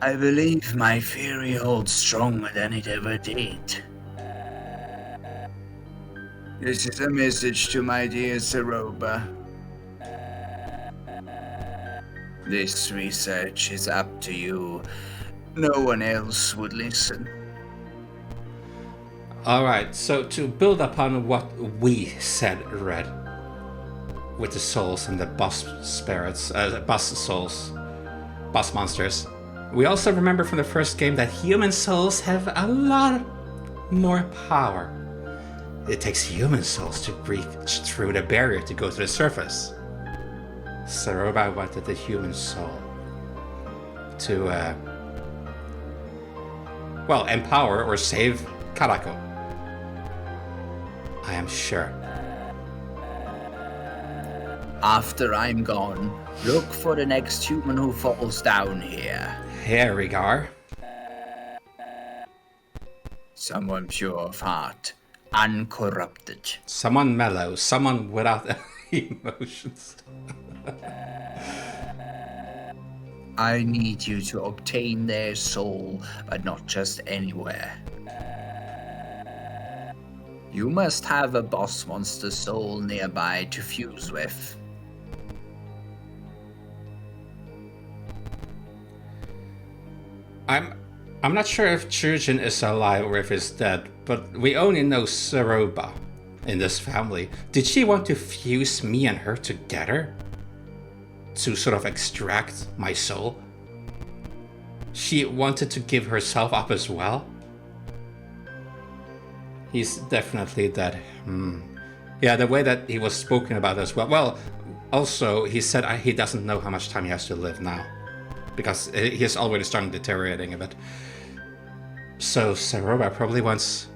I believe my theory holds stronger than it ever did. This is a message to my dear Saroba. This research is up to you. No one else would listen. Alright, so to build upon what we said, Red, with the souls and the boss spirits, boss souls, boss monsters, we also remember from the first game that human souls have a lot more power. It takes human souls to breach through the barrier to go to the surface. Saroba wanted the human soul to, well, empower or save Karako. I am sure. After I'm gone, look for the next human who falls down here. Here we go. Someone pure of heart, uncorrupted. Someone mellow, someone without emotions. I need you to obtain their soul, but not just anywhere. You must have a boss monster soul nearby to fuse with. I'm not sure if Chujin is alive or if he's dead, but we only know Saroba in this family. Did she want to fuse me and her together? To sort of extract my soul? She wanted to give herself up as well? He's definitely dead. Yeah, the way that he was spoken about as well. Well, also, he said he doesn't know how much time he has to live now. because he is already starting deteriorating a bit. So Saroba probably wants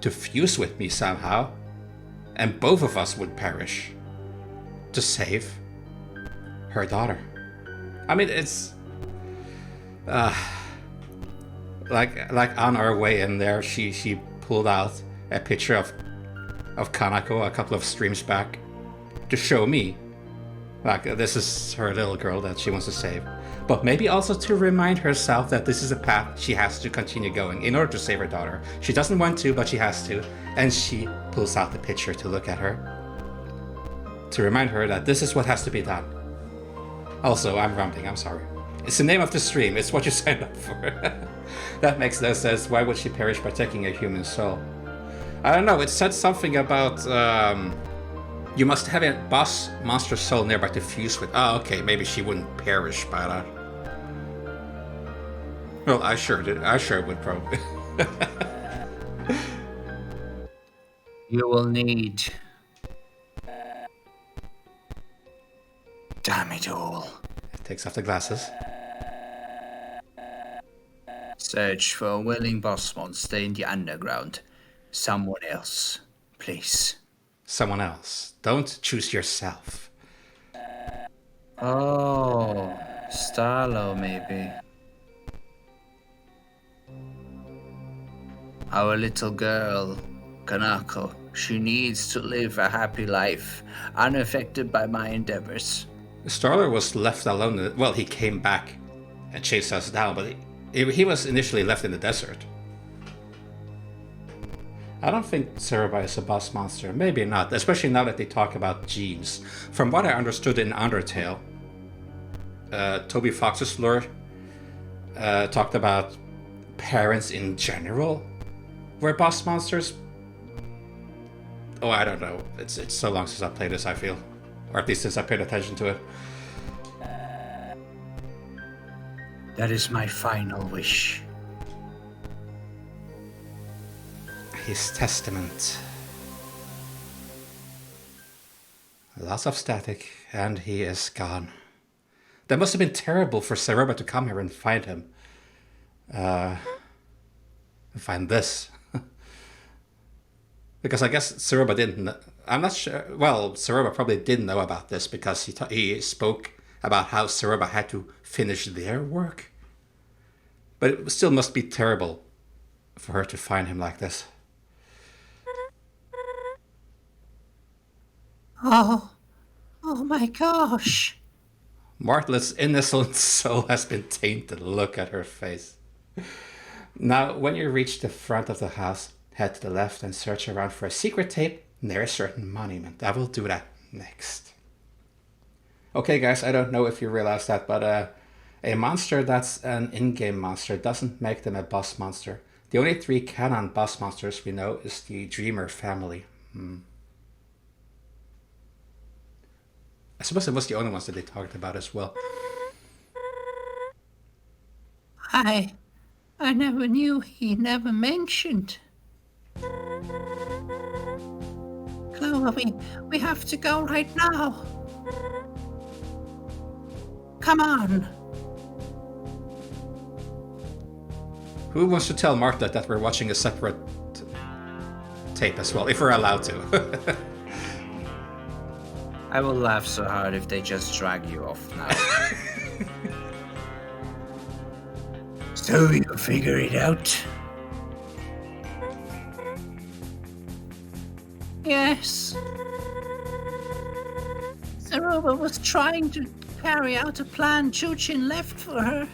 to fuse with me somehow, and both of us would perish to save her daughter. I mean, it's like on our way in there, she pulled out a picture of Kanako a couple of streams back to show me, like, this is her little girl that she wants to save. But maybe also to remind herself that this is a path she has to continue going in order to save her daughter. She doesn't want to, but she has to. And she pulls out the picture to look at her, to remind her that this is what has to be done. Also, I'm rambling, I'm sorry. It's the name of the stream, it's what you signed up for. That makes no sense. Why would she perish by taking a human soul? I don't know, it said something about you must have a boss monster soul nearby to fuse with. Oh, okay, maybe she wouldn't perish by that. Well, I sure did. I sure would probably. You will need... Damn it all. Takes off the glasses. Search for a willing boss monster in the underground. Someone else, please. Someone else. Don't choose yourself. Oh, Starlo maybe. Our little girl, Kanako, she needs to live a happy life, unaffected by my endeavors. Starler was left alone. Well, he came back and chased us down, but he was initially left in the desert. I don't think Cerebi is a boss monster. Maybe not, especially now that they talk about genes. From what I understood in Undertale, Toby Fox's lore talked about parents in general were boss monsters. Oh, I don't know. It's so long since I played this, I feel. Or at least since I paid attention to it. That is my final wish. His testament. Lots of static, and he is gone. That must have been terrible for Ceroba to come here and find him. Find this. Because I guess Ceroba didn't... I'm not sure... Well, Ceroba probably didn't know about this because he spoke about how Ceroba had to finish their work. But it still must be terrible for her to find him like this. Oh my gosh. Martlet's innocent soul has been tainted. Look at her face. Now, when you reach the front of the house, head to the left and search around for a secret tape near a certain monument. I will do that next. Okay, guys, I don't know if you realize that, but a monster that's an in-game monster doesn't make them a boss monster. The only 3 canon boss monsters we know is the Dreamer family. I suppose it was the only ones that they talked about as well. I never knew, he never mentioned. Clover, we have to go right now. Come on. Who wants to tell Martha that we're watching a separate tape as well, if we're allowed to? I will laugh so hard if they just drag you off now. So you figure it out? Yes. Zeruba was trying to carry out a plan Chuchin left for her.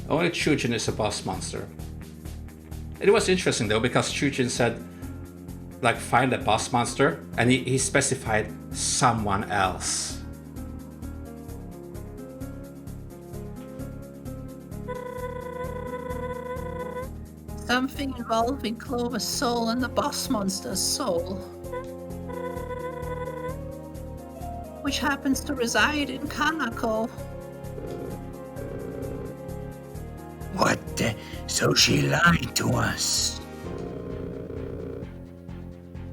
Only Chujin is a boss monster. It was interesting though, because Chujin said, like, find a boss monster, and he specified someone else. Something involving Clover's soul and the boss monster's soul, which happens to reside in Kanako. What? So she lied to us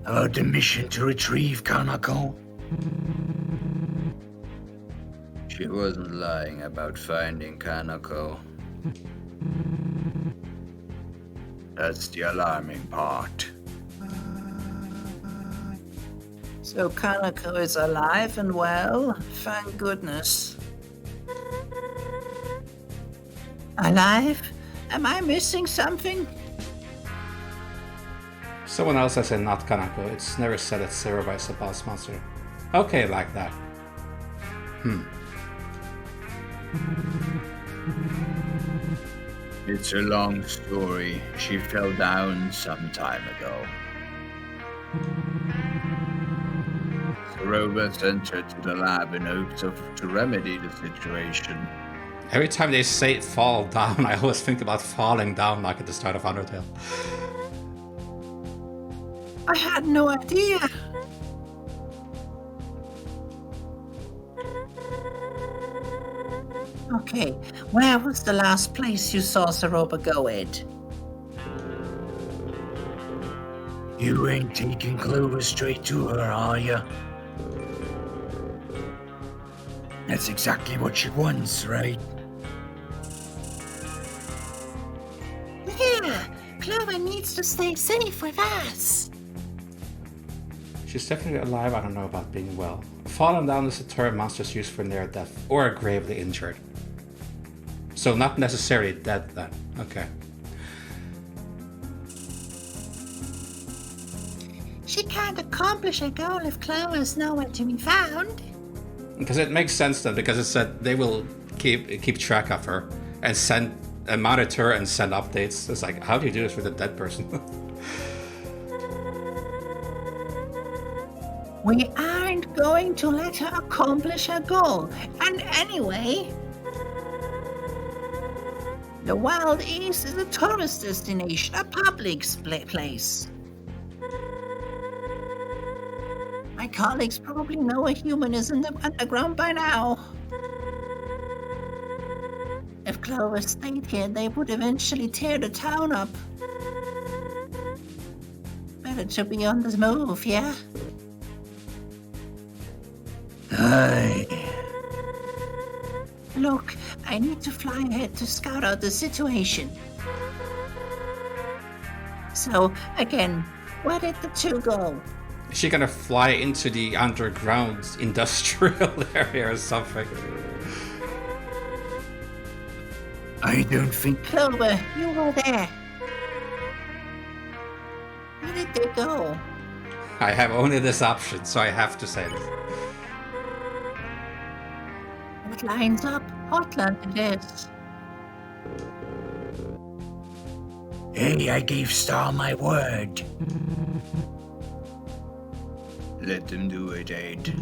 about the mission to retrieve Kanako? She She wasn't lying about finding Kanako. That's the alarming part. So Kanako is alive and well? Thank goodness. Alive? Am I missing something? Someone else has said not Kanako. It's never said that Ceroba is a boss monster. Okay, like that. It's a long story. She fell down some time ago. Ceroba sent her to the lab in hopes to remedy the situation. Every time they say fall down, I always think about falling down like at the start of Undertale. I had no idea. Okay, where was the last place you saw Ceroba go, Ed? You ain't taking Clover straight to her, are you? That's exactly what she wants, right? Yeah, Clover needs to stay safe with us. She's definitely alive, I don't know about being well. Fallen down is a term monsters use for near death or gravely injured. So not necessarily dead then. Okay. She can't accomplish a goal if Clover's nowhere to be found. Because it makes sense then, because it said they will keep track of her and monitor and send updates. It's like, how do you do this with a dead person? We aren't going to let her accomplish her goal. And anyway, the Wild East is a tourist destination, a public place. My colleagues probably know a human is in the underground by now. If Clover stayed here, they would eventually tear the town up. Better to be on the move, yeah? Aye. Look, I need to fly ahead to scout out the situation. So, again, where did the two go? Is she gonna fly into the underground industrial area or something? I don't think... Clover, you were there. Where did they go? I have only this option, so I have to say this. It lines up. Hotland it is. Hey, I gave Star my word. Let them do it, Ed.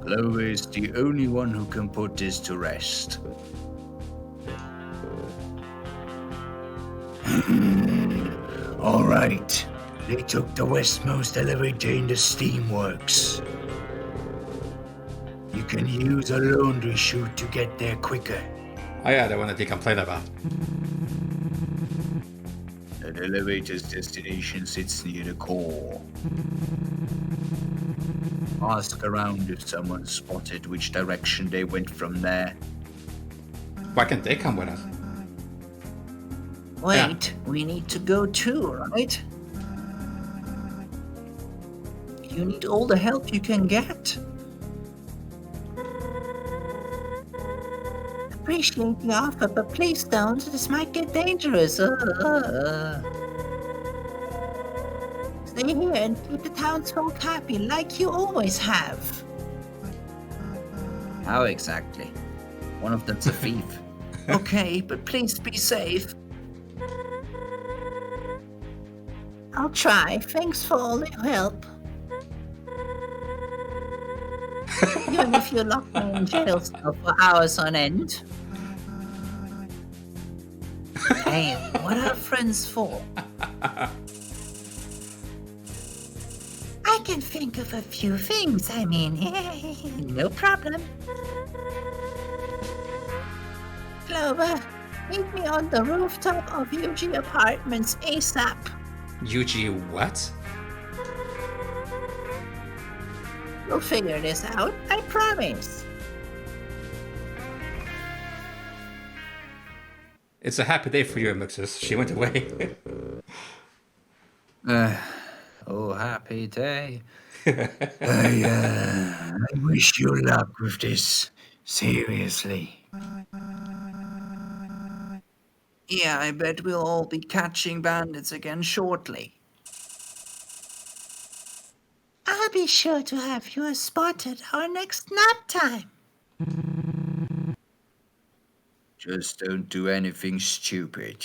Clover is the only one who can put this to rest. All right. They took the westmost elevator in the steamworks. You can use a laundry chute to get there quicker. Oh yeah, the one that they complained about. The elevator's destination sits near the core. Ask around if someone spotted which direction they went from there. Why can't they come with us? Wait, we need to go too, right? You need all the help you can get. Appreciate the offer, but please don't. This might get dangerous. Stay here and keep the townsfolk happy, like you always have. How exactly? One of them's a thief. Okay, but please be safe. I'll try. Thanks for all your help. Even if you lock me in jail cell for hours on end. Hey, what are friends for? I can think of a few things. I mean, no problem. Clover, meet me on the rooftop of UG Apartments ASAP. UG what? We'll figure this out, I promise. It's a happy day for you, Muxus. She went away. Oh, happy day. I wish you luck with this. Seriously. Yeah, I bet we'll all be catching bandits again shortly. I'll be sure to have you spotted our next nap time. Just don't do anything stupid.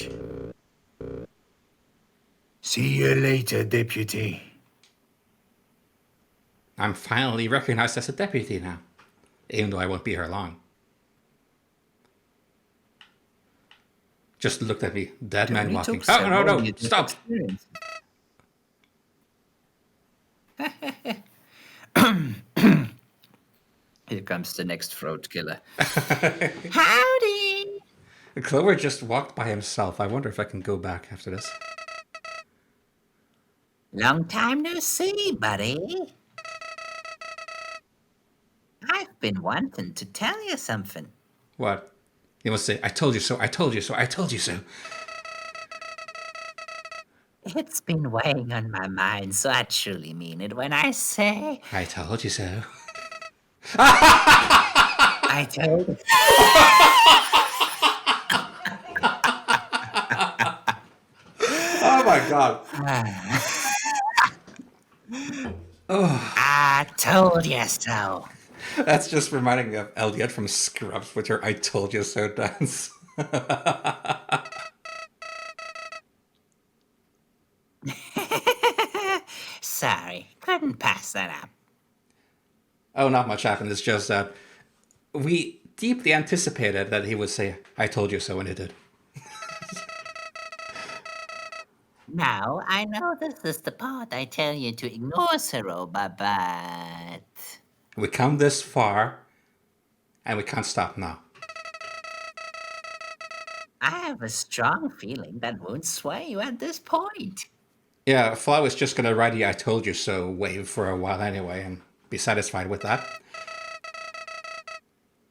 See you later, Deputy. I'm finally recognized as a deputy now, even though I won't be here long. Just looked at me, dead man We walking. took Oh, no, several no, near-death stop! experiences. Here comes the next throat killer. Howdy! Clover just walked by himself. I wonder if I can go back after this. Long time no see, buddy. I've been wanting to tell you something. What? You must say, I told you so, I told you so, I told you so. It's been weighing on my mind, so I truly mean it when I say I told you so. I told you. Oh my god. I told you so. That's just reminding me of Elliot from Scrubs with her I told you so dance. Sorry, couldn't pass that up. Oh, not much happened. It's just that we deeply anticipated that he would say, I told you so, and he did. Now, I know this is the part I tell you to ignore, Saroba, but We come this far, and we can't stop now. I have a strong feeling that won't sway you at this point. Yeah, Fly was just going to ride the I told you so wave for a while anyway, and be satisfied with that.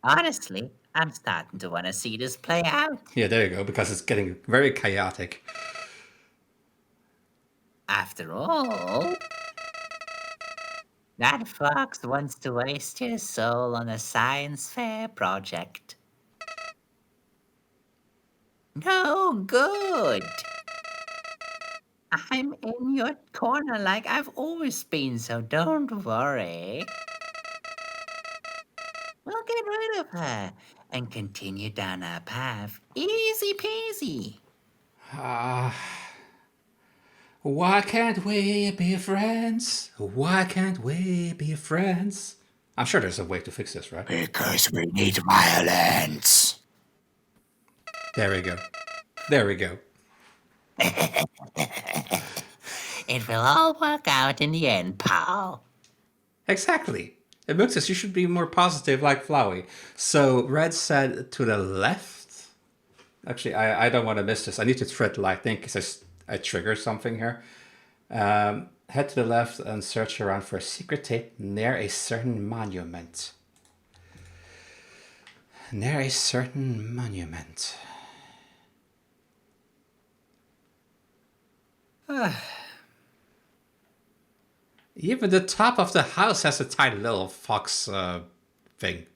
Honestly, I'm starting to want to see this play out. Yeah, there you go, because it's getting very chaotic. After all, that fox wants to waste his soul on a science fair project. No good. I'm in your corner like I've always been, so don't worry. We'll get rid of her and continue down our path. Easy peasy. Why can't we be friends? Why can't we be friends? I'm sure there's a way to fix this, right? Because we need violence. There we go. There we go. It will all work out in the end, pal. Exactly. It makes us, you should be more positive like Flowey. So Red said to the left. Actually, I don't want to miss this. I need to tread lightning because I trigger something here. Head to the left and search around for a secret tape near a certain monument. Near a certain monument. Even the top of the house has a tiny little fox thing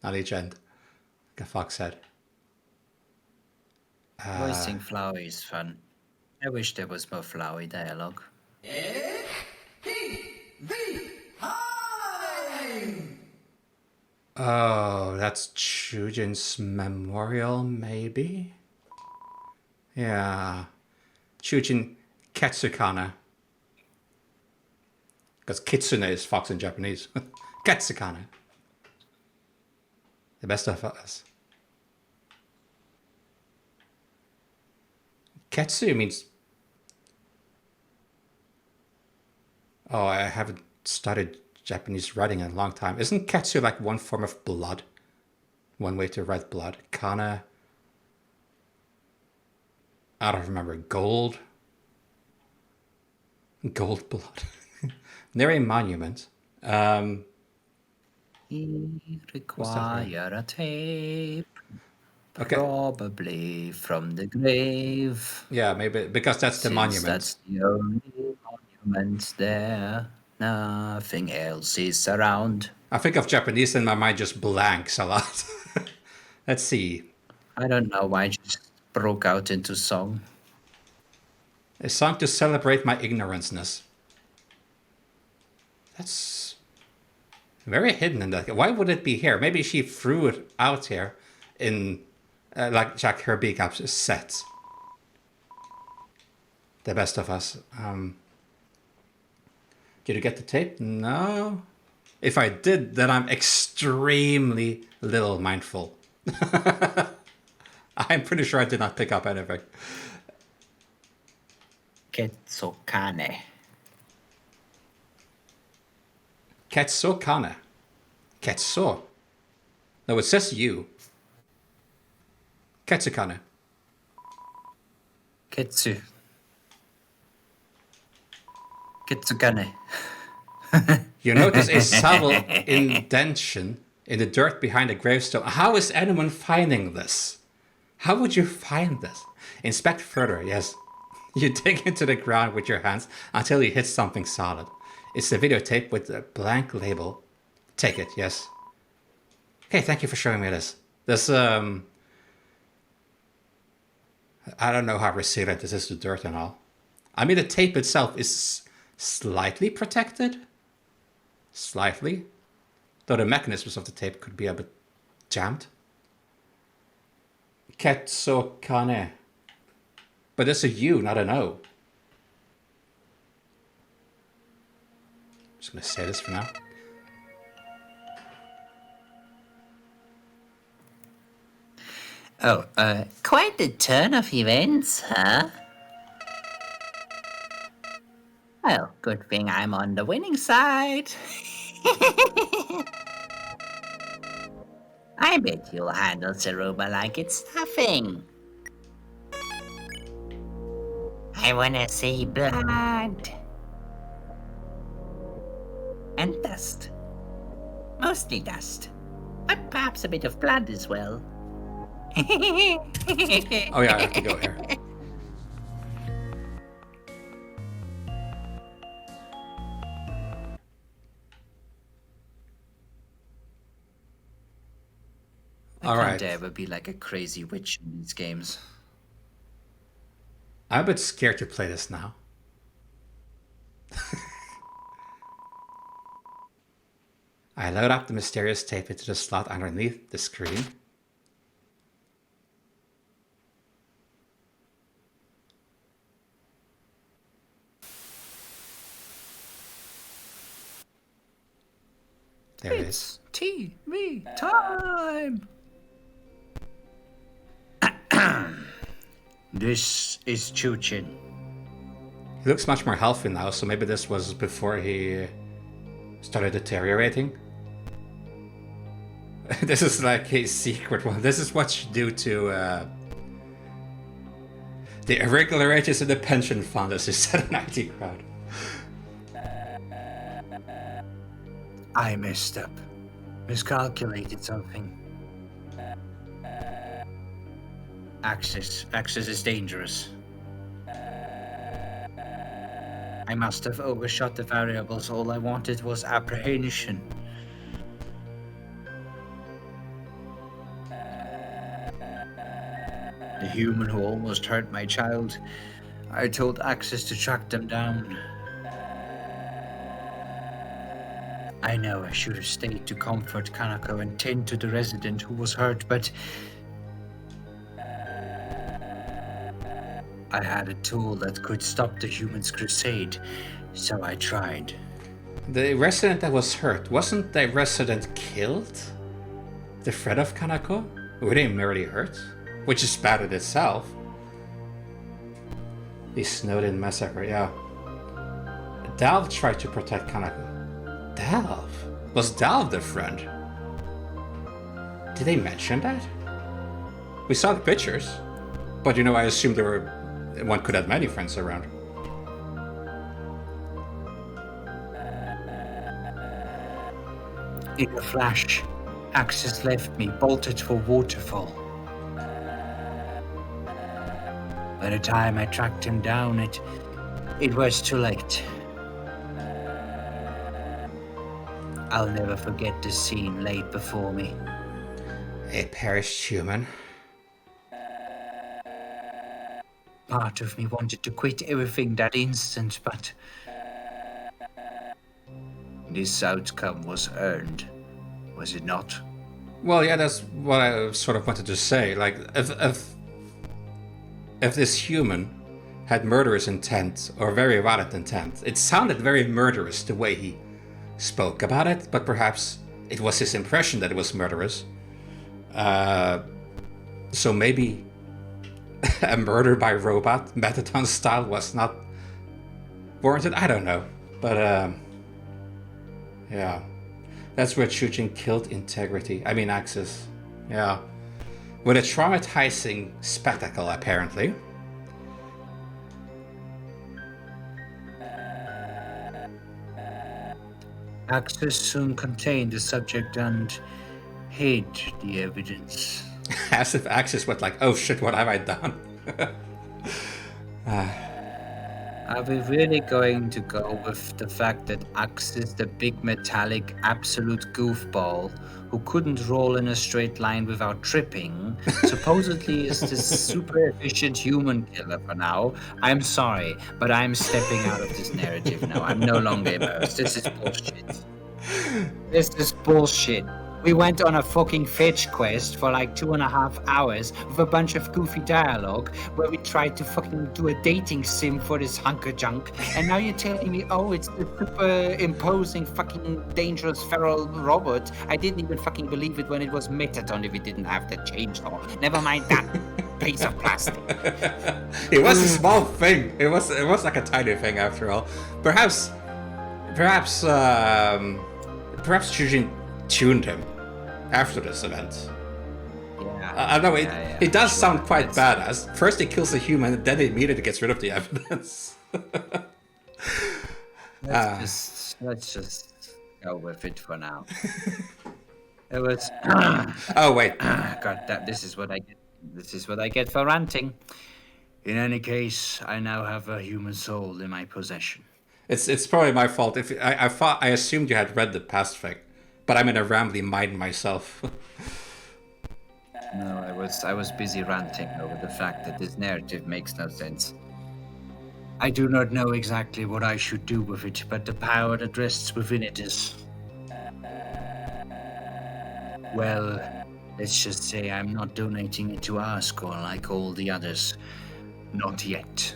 on each end. Like a fox head. Voicing Flowey is fun. I wish there was more Flowey dialogue. Oh, that's Chujin's memorial, maybe? Yeah. Chujin Ketsukana. Because Kitsune is fox in Japanese. Ketsukana. The best of us. Ketsu means... Oh, I haven't studied Japanese writing in a long time. Isn't Ketsu like one form of blood? One way to write blood. Kana... I don't remember. Gold? Gold blood. Near a monument. He require a tape, Okay. probably from the grave. Yeah, maybe because that's the Since monument. that's the only monument there. Nothing else is around. I think of Japanese and my mind just blanks a lot. Let's see. I don't know why I just broke out into song. A song to celebrate my ignoranceness. That's very hidden in that. Why would it be here? Maybe she threw it out here in like Jack Herbie Cap's set. The Best of Us. Did you get the tape? No. If I did, then I'm extremely little mindful. I'm pretty sure I did not pick up anything. Ketsokane. Ketsokane. Ketso. No, it says you. Ketsukane. Ketsu. Ketsukane. You notice a subtle indentation in the dirt behind the gravestone. How is anyone finding this? How would you find this? Inspect further, yes. You dig into the ground with your hands until you hit something solid. It's a videotape with a blank label. Take it, yes. Okay, thank you for showing me this. This, I don't know how resilient this is to dirt and all. I mean, the tape itself is slightly protected. Slightly. Though the mechanisms of the tape could be a bit jammed. Ketsokane. But it's a U, not an O. I'm just going to say this for now. Oh, quite the turn of events, huh? Well, good thing I'm on the winning side. I bet you'll handle Saruba like it's nothing. I wanna see blood. And dust. Mostly dust. But perhaps a bit of blood as well. Oh yeah, I have to go here. I All can't right. ever be like a crazy witch in these games. I'm a bit scared to play this now. I load up the mysterious tape into the slot underneath the screen. There it is. TV time! This is Chuchin. He looks much more healthy now, so maybe this was before he started deteriorating. This is like a secret one. This is what you do to the irregularities in the pension fund, as you said in IT Crowd. I messed up. Miscalculated something. Access is dangerous. I must have overshot the variables. All I wanted was apprehension. The human who almost hurt my child. I told Access to track them down. I know I should have stayed to comfort Kanako and tend to the resident who was hurt, but I had a tool that could stop the humans' crusade, so I tried. The resident that was hurt, wasn't the resident killed? The threat of Kanako? Were they merely hurt? Which is bad in itself. The Snowden massacre, yeah. Dalv tried to protect Kanako. Dalv? Was Dalv the friend? Did they mention that? We saw the pictures. But you know, I assumed one could have many friends around. In a flash, Axis left me, bolted for Waterfall. By the time I tracked him down, it was too late. I'll never forget the scene laid before me. A perished human. Part of me wanted to quit everything that instant, but this outcome was earned, was it not? Well, yeah, that's what I sort of wanted to say. Like, if this human had murderous intent or very violent intent, it sounded very murderous the way he spoke about it, but perhaps it was his impression that it was murderous. So maybe a murder by robot, Metaton style, was not warranted. I don't know, but yeah, that's where Chujin killed integrity. I mean, Axis. Yeah, with a traumatizing spectacle, apparently. Axis soon contained the subject and hid the evidence. As if Axis went like, oh shit, what have I done? Are we really going to go with the fact that Axis, the big metallic absolute goofball who couldn't roll in a straight line without tripping, supposedly is this super efficient human killer for now? I'm sorry, but I'm stepping out of this narrative now. I'm no longer immersed. This is bullshit. This is bullshit. We went on a fucking fetch quest for like 2.5 hours with a bunch of goofy dialogue where we tried to fucking do a dating sim for this hunker junk, and now you're telling me, oh, it's the super imposing fucking dangerous feral robot. I didn't even fucking believe it when it was Metaton if it didn't have the chainsaw. Never mind that piece of plastic. It was a small thing. It was like a tiny thing after all. Perhaps Chujin tuned him after this event. Yeah. I don't know, it does sure. sound quite badass. First he kills a human, and then he immediately gets rid of the evidence. Let's just go with it for now. It was. Oh wait. God damn! This is what I get. This is what I get for ranting. In any case, I now have a human soul in my possession. It's probably my fault. If I assumed you had read the past fic, but I'm in a rambly mind myself. No, I was busy ranting over the fact that this narrative makes no sense. I do not know exactly what I should do with it, but the power that rests within it is... Well, let's just say I'm not donating it to our score like all the others. Not yet.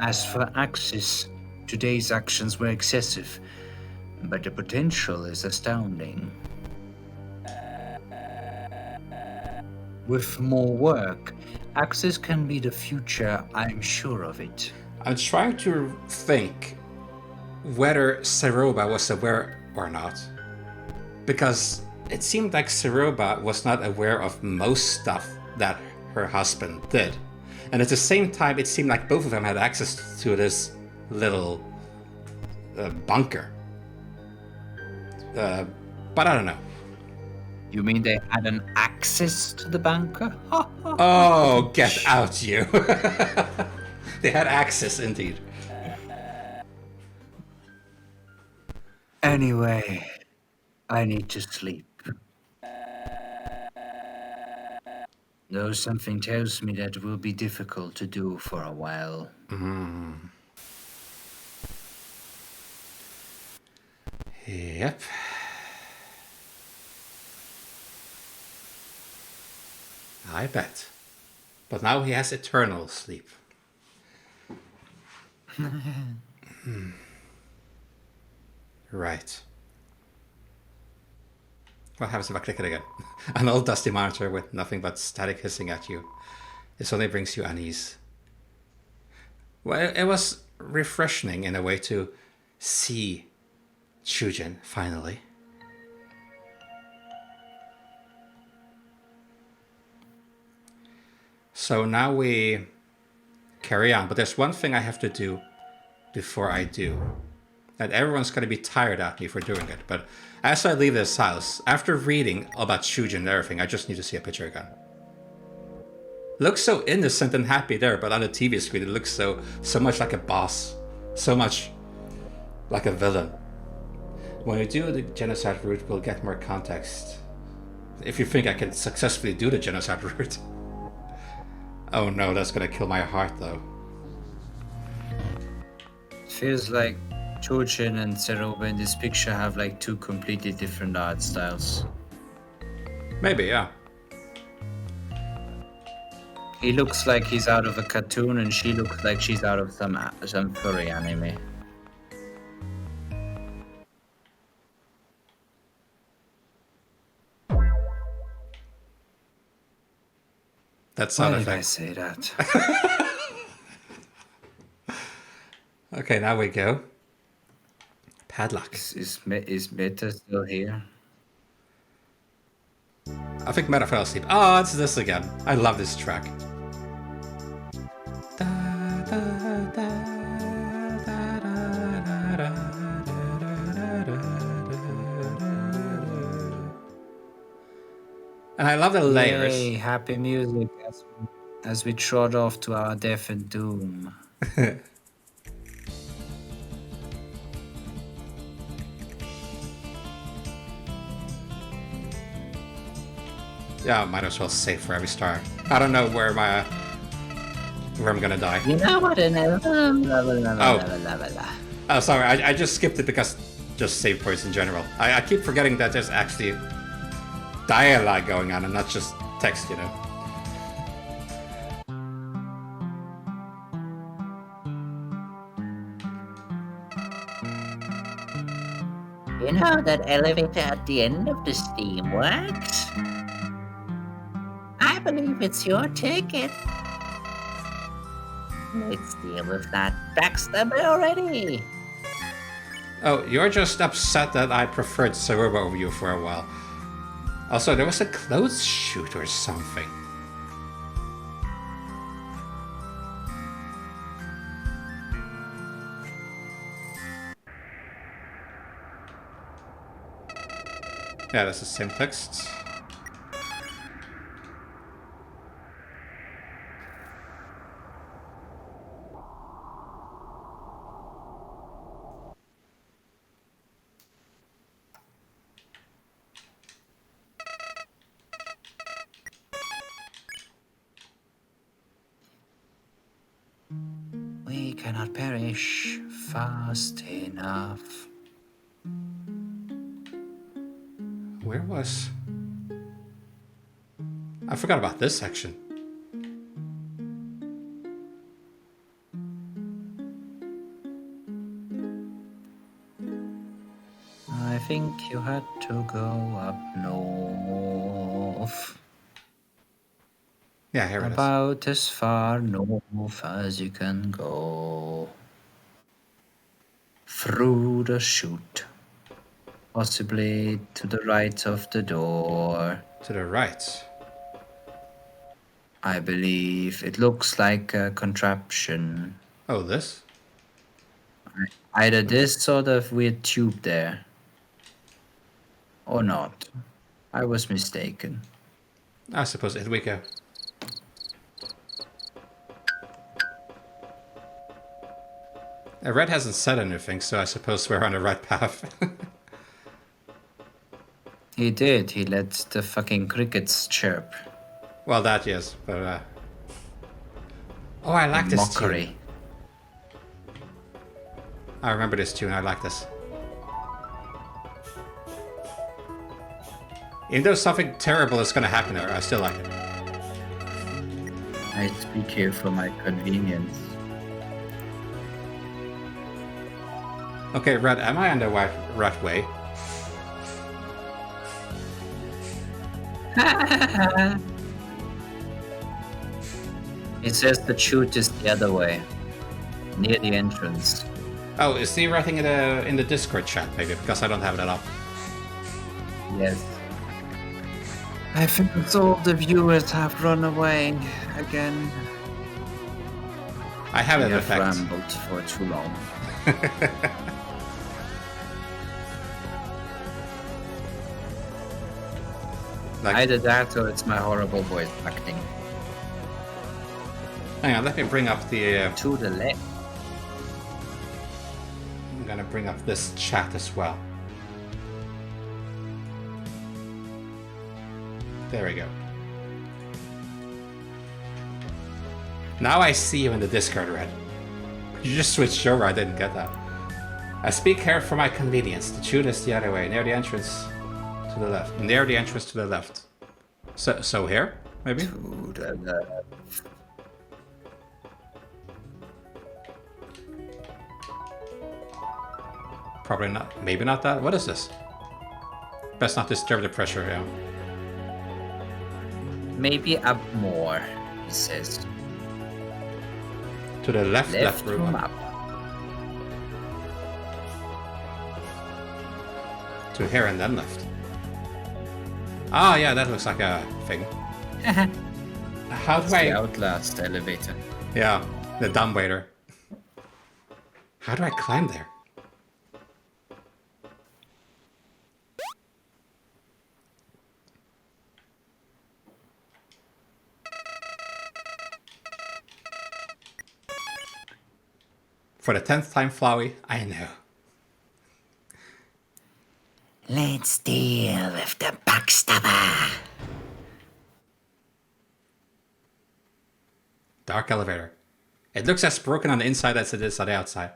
As for Axis, today's actions were excessive, but the potential is astounding. With more work, Axis can be the future, I'm sure of it. I'm trying to think whether Seroba was aware or not. Because it seemed like Seroba was not aware of most stuff that her husband did. And at the same time, it seemed like both of them had access to this little bunker. But I don't know. You mean they had an access to the bunker? Oh, get out, you. They had access, indeed. Anyway, I need to sleep. Though something tells me that will be difficult to do for a while. Yep. I bet. But now he has eternal sleep. Right. What happens if I click it again? An old dusty monitor with nothing but static hissing at you. This only brings you unease. Well, it was refreshing in a way to see Chujin, finally. So now we carry on, but there's one thing I have to do before I do. that everyone's going to be tired at me for doing it. But as I leave this house, after reading about Shujin and everything, I just need to see a picture again. Looks so innocent and happy there, but on the TV screen it looks so much like a boss. So much like a villain. When we do the genocide route, we'll get more context. If you think I can successfully do the genocide route. Oh no, that's gonna kill my heart though. It feels like Chochin and Seroba in this picture have like two completely different art styles. Maybe, yeah. He looks like he's out of a cartoon and she looks like she's out of some furry anime. That sound Why did I effect. say that? Okay, now we go. Padlock. Is Meta still here? I think Meta fell asleep. Oh, it's this again. I love this track. And I love the layers. Yay, happy music as we trot off to our death and doom. Yeah, might as well save for every star. I don't know where I'm gonna die. You know what? Oh, sorry, I just skipped it because just save points in general. I keep forgetting that there's actually dialogue going on and not just text, you know. You know that elevator at the end of the steam works? I believe it's your ticket. Let's deal with that backstabber already. Oh, you're just upset that I preferred Saruba over you for a while. Also, there was a clothes shoot or something. Yeah, that's the same text. We cannot perish fast enough. Where was... I forgot about this section. I think you had to go up north. Yeah, here it is. About as far north as you can go. Through the chute. Possibly to the right of the door. To the right. I believe it looks like a contraption. Oh, this? Either this or the weird tube there. Or not. I was mistaken. I suppose here we go. Red hasn't said anything, so I suppose we're on the right path. He did. He let the fucking crickets chirp. Well, that yes, but oh, I like this Mockery. tune. I remember this tune. I like this. Even though something terrible is going to happen there, I still like it. I speak here for my convenience. Okay, Red, am I on the right way? It says the chute is the other way, near the entrance. Oh, is he writing it in the Discord chat, maybe? Because I don't have that up. Yes. I think all the viewers have run away again. I have We an have effect. rambled for too long. Like, Either that or it's my horrible voice acting. hang on, let me bring up the. To the left. I'm gonna bring up this chat as well. There we go. Now I see you in the Discord, Red. You just switched over, I didn't get that. I speak here for my convenience. The tune is the other way, near the entrance to the left. Near the entrance to the left. So here, maybe? To the left. Probably not. Maybe not that. What is this? Best not disturb the pressure, yeah. Maybe up more, he says. To the left Left room. room up. To here and then left. Ah, yeah, that looks like a thing. How It's do I... the Outlast elevator. Yeah, the dumbwaiter. How do I climb there? For the 10th time, Flowey, I know. Let's deal with the backstabber. Dark elevator. It looks as broken on the inside as it is on the outside.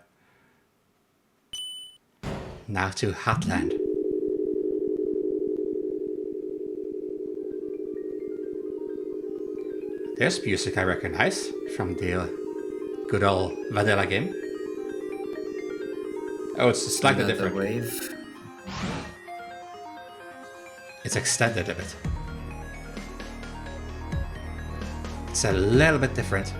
Now to Hotland. There's music I recognize from the good old vanilla game. Oh, it's slightly Another different. wave. It's extended a bit. It's a little bit different.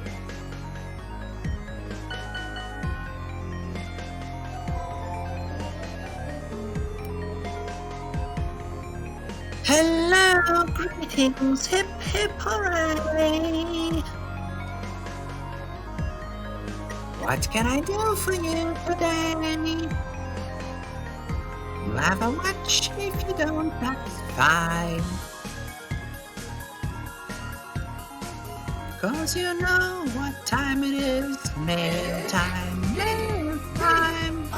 Hello, greetings, hip hip hooray! What can I do for you today? You have a watch, if you don't, that's fine. 'Cause you know what time it is, mail time, mail time.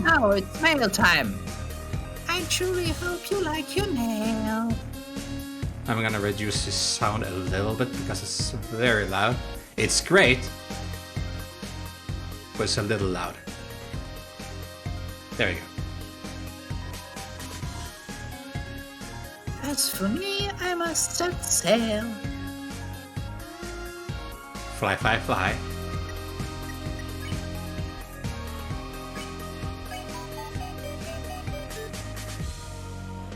No, it's mail time. I truly hope you like your mail. I'm gonna reduce the sound a little bit because it's very loud. It's great, but it's a little loud. There we go. As for me, I must set sail. Fly, fly, fly.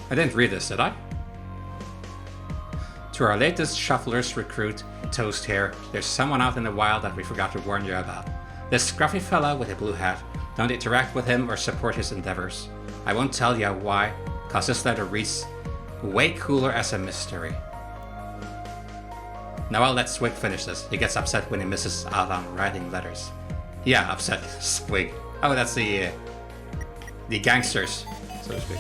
I didn't read this, did I? To our latest shufflers recruit, Toast here, there's someone out in the wild that we forgot to warn you about. This scruffy fella with a blue hat. Don't interact with him or support his endeavors. I won't tell you why, cause this letter reads way cooler as a mystery. Now I'll let Swig finish this. He gets upset when he misses out on writing letters. Yeah, upset, Swig. Oh, that's the gangsters, so to speak.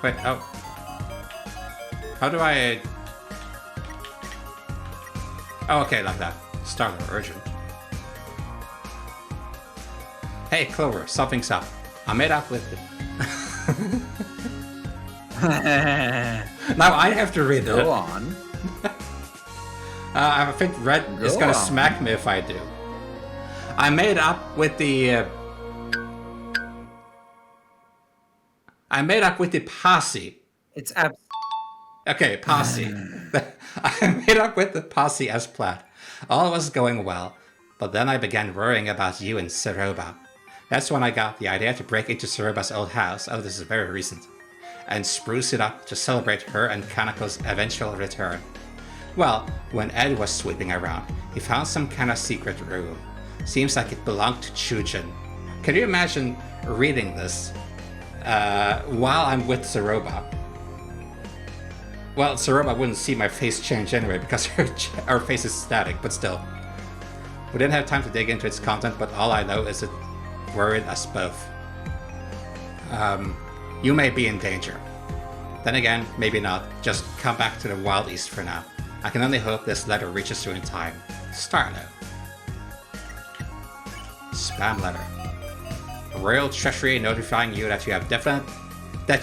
Wait, oh. How do I... Oh, okay, like that. Start urgent. Hey, Clover, something's up. I made up with it. Now I have to read it. Go on. I think Red is Go gonna on. smack me if I do. I made up with the... I made up with the posse. It's Okay, posse. I made up with the posse as planned. All was going well, but then I began worrying about you and Siroba. That's when I got the idea to break into Siroba's old house, oh this is very recent, and spruce it up to celebrate her and Kanako's eventual return. Well, when Ed was sweeping around, he found some kind of secret room. Seems like it belonged to Chujin. Can you imagine reading this while I'm with Siroba? Well, Siroba wouldn't see my face change anyway because her face is static, but still. We didn't have time to dig into its content, but all I know is it worried us both. You may be in danger. Then again, maybe not. Just come back to the Wild East for now. I can only hope this letter reaches you in time. Starlo. Spam letter. Royal Treasury notifying you that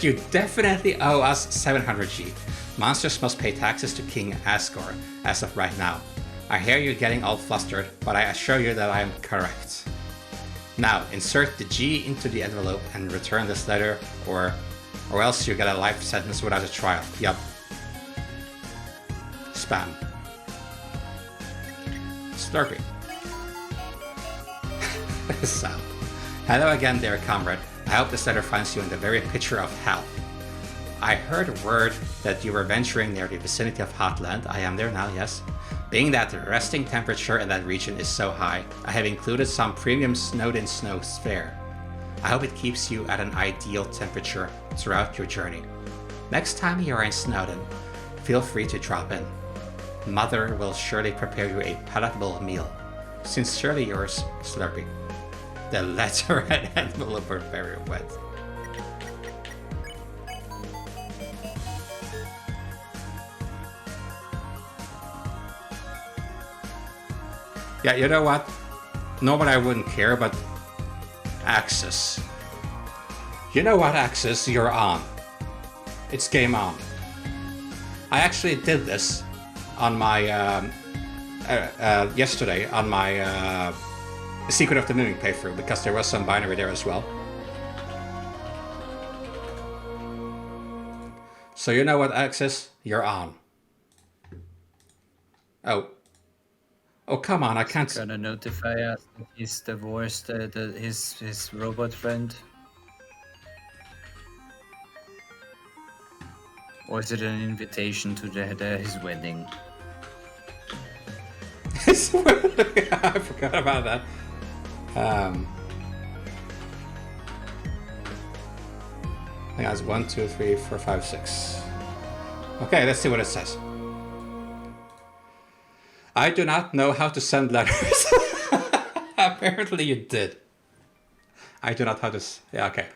you definitely owe us 700G. Monsters must pay taxes to King Asgore as of right now. I hear you getting all flustered, but I assure you that I am correct. Now, insert the G into the envelope and return this letter, or else you get a life sentence without a trial. Yup. Spam. Slurpee. Sound. Hello again, dear comrade. I hope this letter finds you in the very picture of hell. I heard word that you were venturing near the vicinity of Hotland. I am there now, yes. Being that the resting temperature in that region is so high, I have included some premium snowed-in snow fare. I hope it keeps you at an ideal temperature throughout your journey. Next time you are in Snowdon, feel free to drop in. Mother will surely prepare you a palatable meal. Sincerely yours, Slurpee. The letter and envelope are very wet. Yeah, you know what? Normally I wouldn't care, but Axis. You know what, Axis? You're on. It's game on. I actually did this on my yesterday on my Secret of the Mimic playthrough because there was some binary there as well. So you know what, Axis? You're on. Oh, come on, I can't... Gonna notify us that he's divorced his robot friend? Or is it an invitation to his wedding? I forgot about that. I think that's 1, 2, 3, 4, 5, 6. Okay, let's see what it says. I do not know how to send letters. Apparently you did. I do not know how to... Yeah, okay.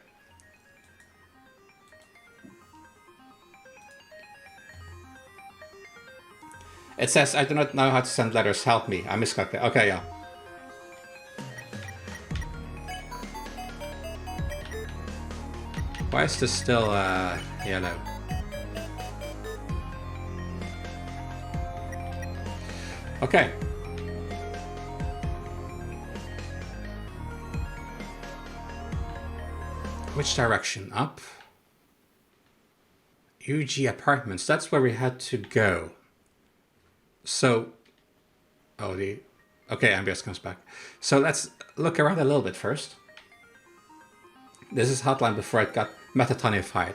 It says, I do not know how to send letters. Help me. I miscalculated. Okay, yeah. Why is this still yellow? Okay. Which direction? Up? UG Apartments. That's where we had to go. So... Oh, the... Okay, Ambius comes back. So let's look around a little bit first. This is Hotline before it got metatonified.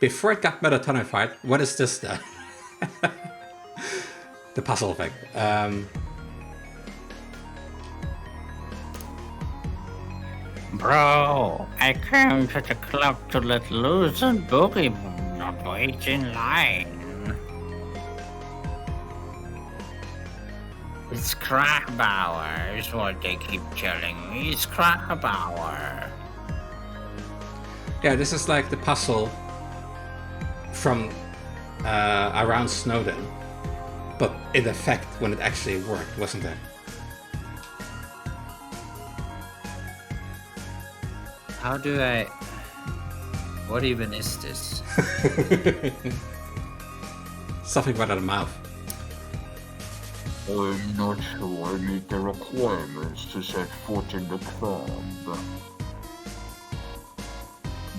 Before it got metatonified, what is this then? The puzzle effect. Bro, I came to the club to let loose and boogie, not wait in line. It's Krakbauer, is what they keep telling me. It's Krakbauer. Yeah, this is like the puzzle from around Snowdon. But in effect, when it actually worked, wasn't it? How do I... What even is this? Something right out of the mouth. I'm not sure I meet the requirements to set foot in the club.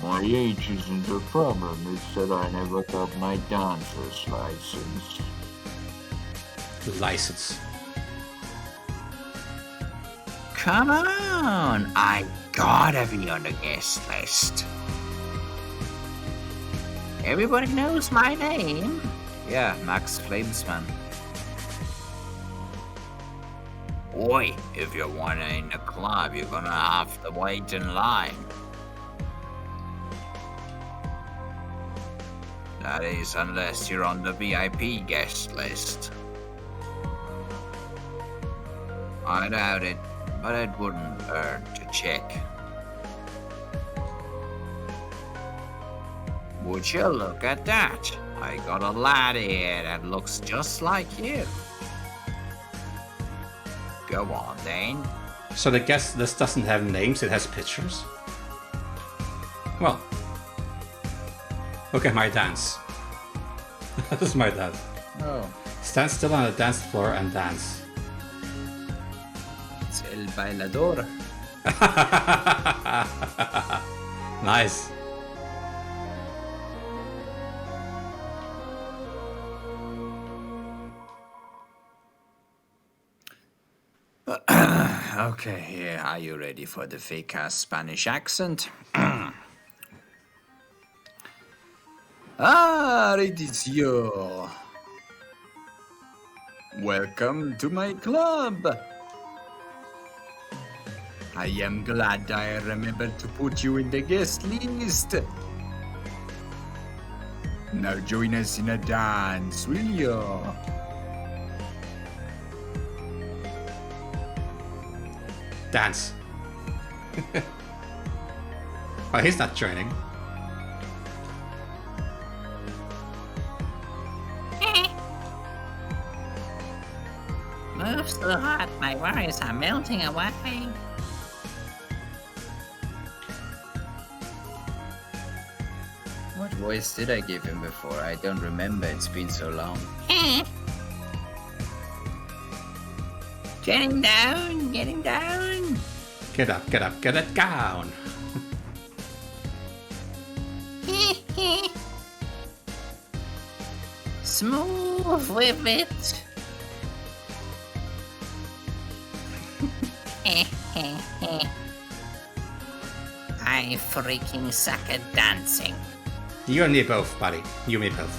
My age isn't a problem, it's that I never got my dancer's license. License. Come on, I gotta be on the guest list. Everybody knows my name. Yeah, Max Flamesman. Oi, if you wanna in the club, you're gonna have to wait in line. That is, unless you're on the VIP guest list. I doubt it, but it wouldn't hurt to check. Would you look at that? I got a lad here that looks just like you. Go on then. So I guess this doesn't have names, it has pictures. Well, look at my dance. This is my dance. Oh, Stand still on the dance floor and dance. it's El Bailador. Nice. Okay, yeah, are you ready for the fake ass Spanish accent? It is you. Welcome to my club. I am glad I remembered to put you in the guest list. Now join us in a dance, will you? Dance. Oh, he's not joining. Move so hot, my worries are melting away. What voice did I give him before? I don't remember, it's been so long. Getting down, getting down. Get up, get up, get it down. Smooth with it. I freaking suck at dancing. You and me both, buddy. You and me both.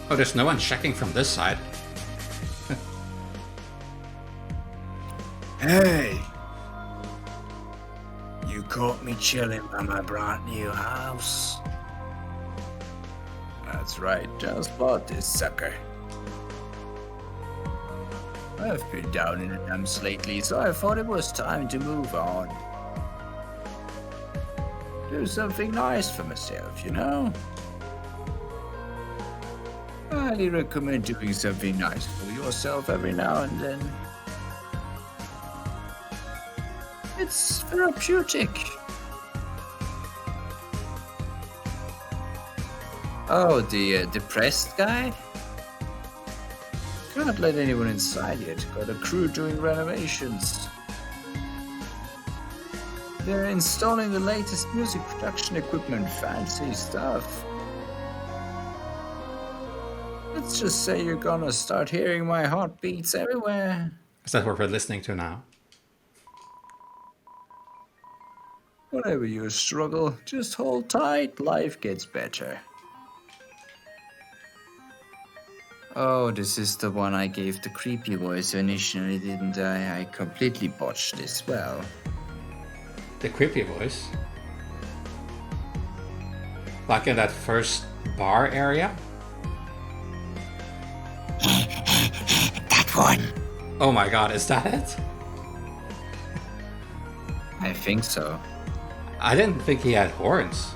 Oh, there's no one checking from this side. Hey! You caught me chilling by my brand new house. That's right, just bought this sucker. I've been down in the dumps lately, so I thought it was time to move on. Do something nice for myself, you know? I highly recommend doing something nice for yourself every now and then. It's therapeutic. Oh, the depressed guy? Can't let anyone inside yet. Got a crew doing renovations. They're installing the latest music production equipment. Fancy stuff. Let's just say you're gonna start hearing my heartbeats everywhere. Is that what we're listening to now? Whatever your struggle, just hold tight. Life gets better. Oh, this is the one I gave the creepy voice initially, didn't I? I completely botched this. Well, The creepy voice. Like in that first bar area? That one. Oh my god, is that it? I think so. I didn't think he had horns.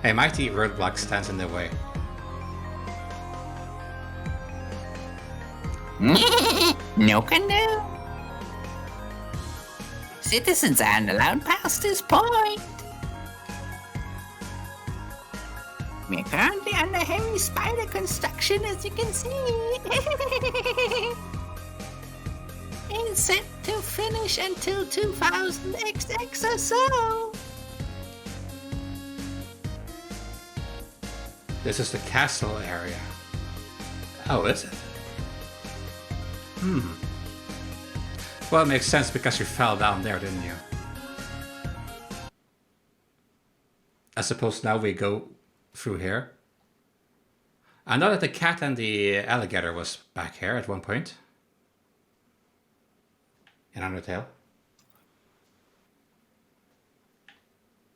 A mighty roadblock stands in the way. No can do. Citizens aren't allowed past this point. We're currently under heavy spider construction, as you can see. It's set to finish until 2000XX or so. This is the castle area. Oh, is it? Well, it makes sense because you fell down there, didn't you? I suppose now we go through here. I know that the cat and the alligator was back here at one point. In Undertale.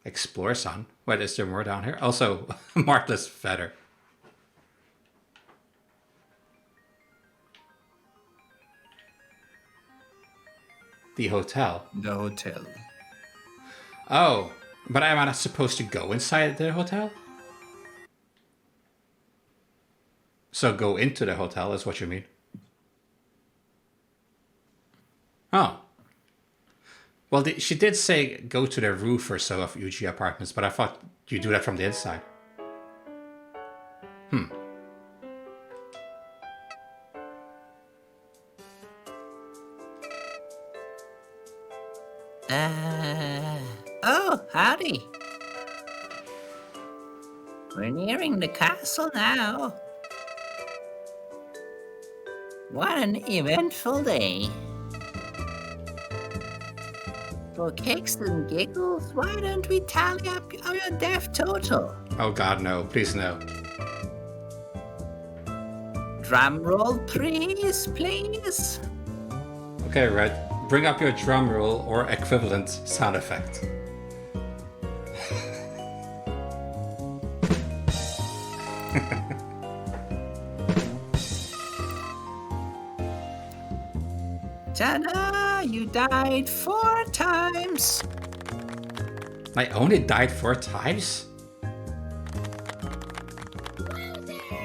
Explore son. Wait, is there more down here? Also, Martha's feather. The hotel. The hotel. Oh, but am I not supposed to go inside the hotel? So go into the hotel is what you mean? Oh. Well, she did say go to the roof or so of UG Apartments, but I thought you do that from the inside. Oh, howdy. We're nearing the castle now. What an eventful day. For kicks and giggles, why don't we tally up your death total? Oh god, no. Please no. Drum roll, please, please. Okay, Red. Bring up your drum roll or equivalent sound effect. Ta-da! You died 4 times. I only died 4 times?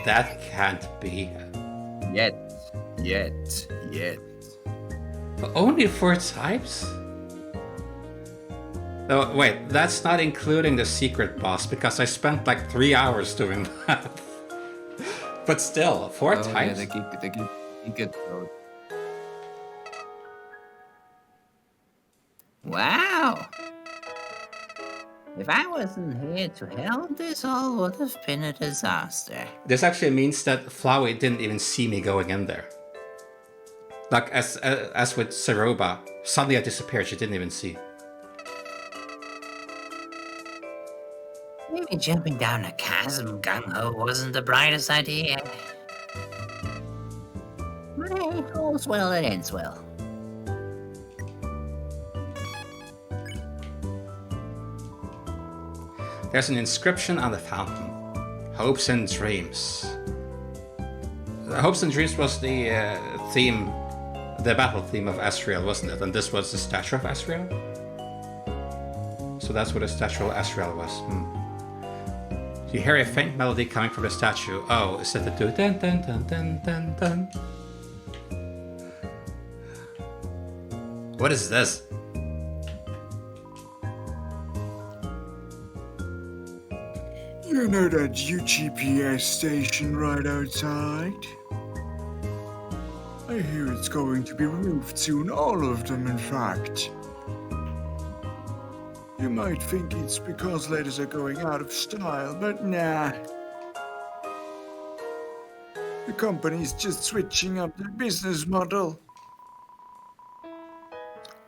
That can't be. Yet. Only 4 times? Oh, wait, that's not including the secret boss, because I spent like 3 hours doing that. But still, 4 times? Yeah, the geek mode. Wow. If I wasn't here to help, this all would have been a disaster. This actually means that Flowey didn't even see me going in there. Like, as with Saroba, suddenly I disappeared, she didn't even see. Maybe jumping down a chasm gung-ho wasn't the brightest idea. Hey, all's well that ends well. There's an inscription on the fountain. Hopes and Dreams. Hopes and Dreams was the theme, the battle theme of Asriel, wasn't it? And this was the statue of Asriel? So that's what the statue of Asriel was. You hear a faint melody coming from the statue. Oh, is that the do dun dun dun dun dun dun? What is this? You know that UGPS station right outside? I hear it's going to be removed soon, all of them in fact. You might think it's because letters are going out of style, but nah. The company's just switching up their business model.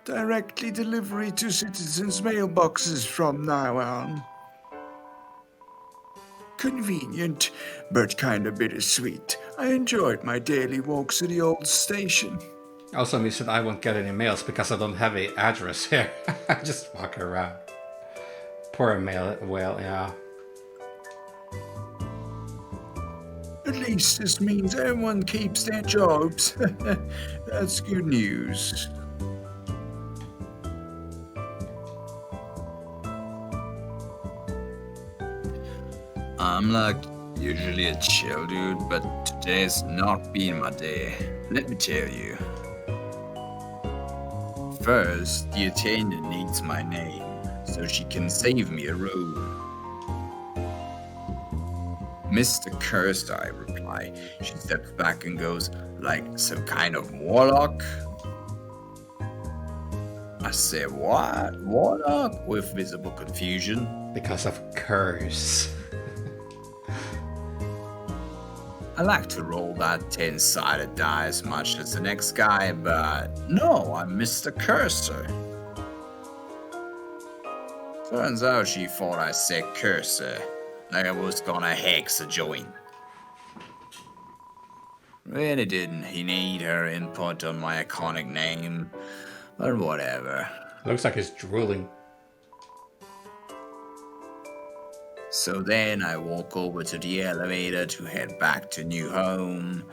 Directly delivery to citizens' mailboxes from now on. Convenient, but kinda bittersweet. I enjoyed my daily walks to the old station. Also means that I won't get any mails because I don't have an address here. I just walk around. Poor mail whale, yeah. At least this means everyone keeps their jobs. That's good news. I'm like usually a chill dude, but today's not been my day. Let me tell you. First, the attendant needs my name, so she can save me a room. Mr. Cursed, I reply. She steps back and goes, like some kind of warlock? I say, what? Warlock? With visible confusion. Because of curse. I like to roll that 10-sided die as much as the next guy, but no, I'm Mr. Cursor. Turns out she thought I said cursor, like I was gonna hex a joint. Really didn't he need her input on my iconic name, but whatever. Looks like he's drooling. So then I walk over to the elevator to head back to new home.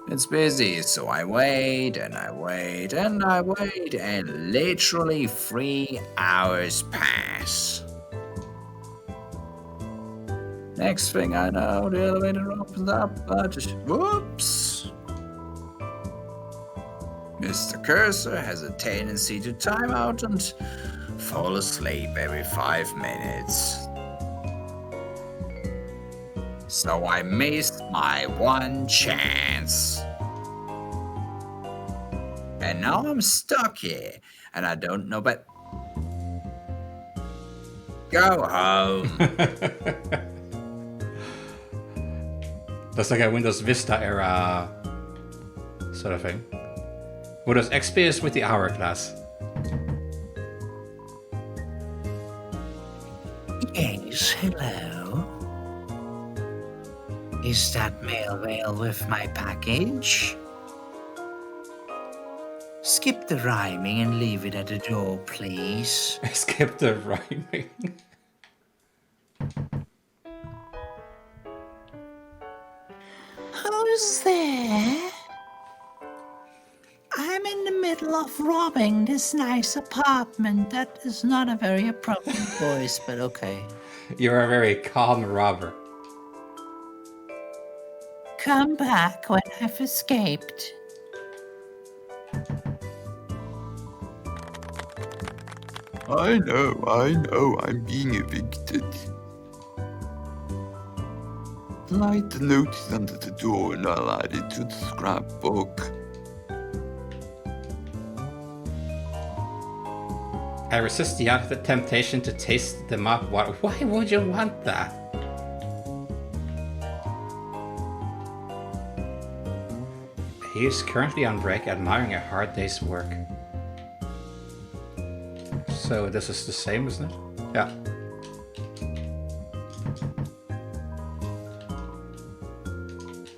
It's busy, so I wait and I wait and I wait, and literally 3 hours pass. Next thing I know, the elevator opens up, but whoops! Mr. Cursor has a tendency to time out and fall asleep every 5 minutes. So I missed my one chance. And now I'm stuck here, and I don't know but... Go home. That's like a Windows Vista era sort of thing. Windows XP is with the hourglass. Yes, hello. Is that mail veil with my package? Skip the rhyming and leave it at the door, please. Skip the rhyming. Who's there? I'm in the middle of robbing this nice apartment. That is not a very appropriate voice, but okay. You're a very calm robber. Come back when I've escaped. I know, I'm being evicted. Light the notice under the door and I'll add it to the scrapbook. I resist the temptation to taste the mop water. Why would you want that? He is currently on break, admiring a hard day's work. So this is the same, isn't it? Yeah.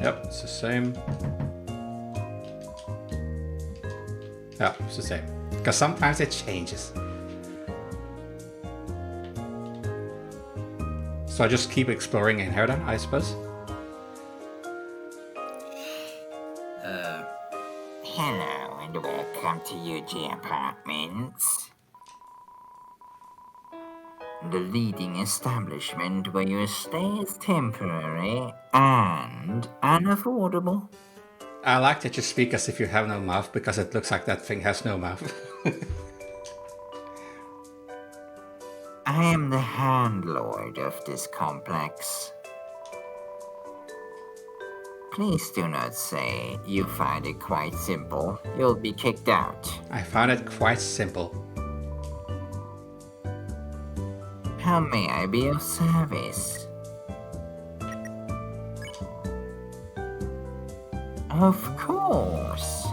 Yep, it's the same. Yeah, it's the same. Because sometimes it changes. So I just keep exploring in here then, I suppose. Hello and welcome to UG Apartments. The leading establishment where your stay is temporary and unaffordable. I like that you speak as if you have no mouth, because it looks like that thing has no mouth. I am the handlord of this complex. Please do not say you find it quite simple. You'll be kicked out. I found it quite simple. How may I be of service? Of course.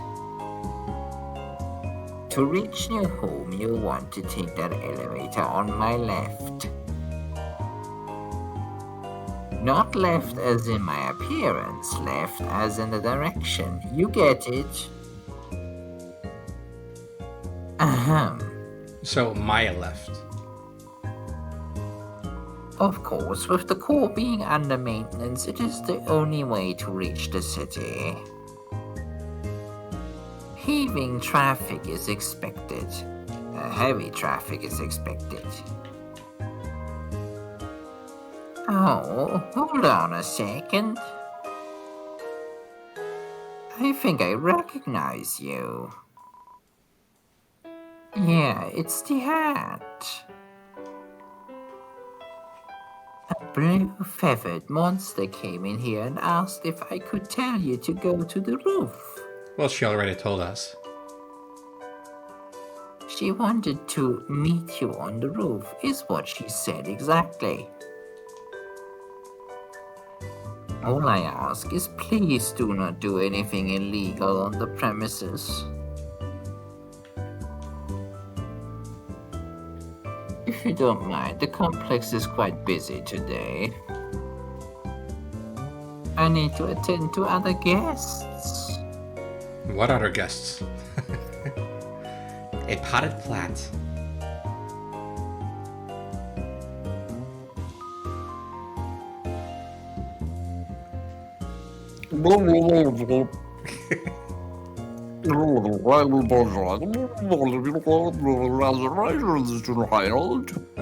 To reach your home, you'll want to take that elevator on my left. Not left as in my appearance, left as in the direction. You get it? Ahem. So my left. Of course, with the core being under maintenance, it is the only way to reach the city. Heaving traffic is expected. Heavy traffic is expected. Oh, hold on a second. I think I recognize you. Yeah, it's the hat. A blue feathered monster came in here and asked if I could tell you to go to the roof. Well, she already told us. She wanted to meet you on the roof, is what she said exactly. All I ask is please do not do anything illegal on the premises. If you don't mind, the complex is quite busy today. I need to attend to other guests. What other guests? A potted plant.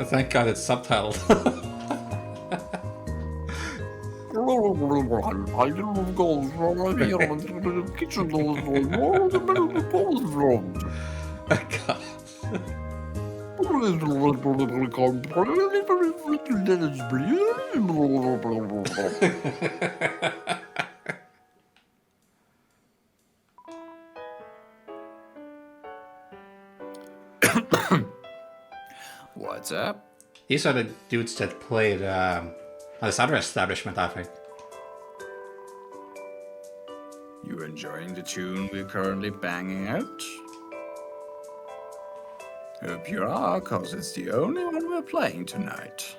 Thank God it's subtitled. God. What's up? These are the dudes that played at this other establishment, I think. You enjoying the tune we're currently banging out? Hope you are, cause it's the only one we're playing tonight.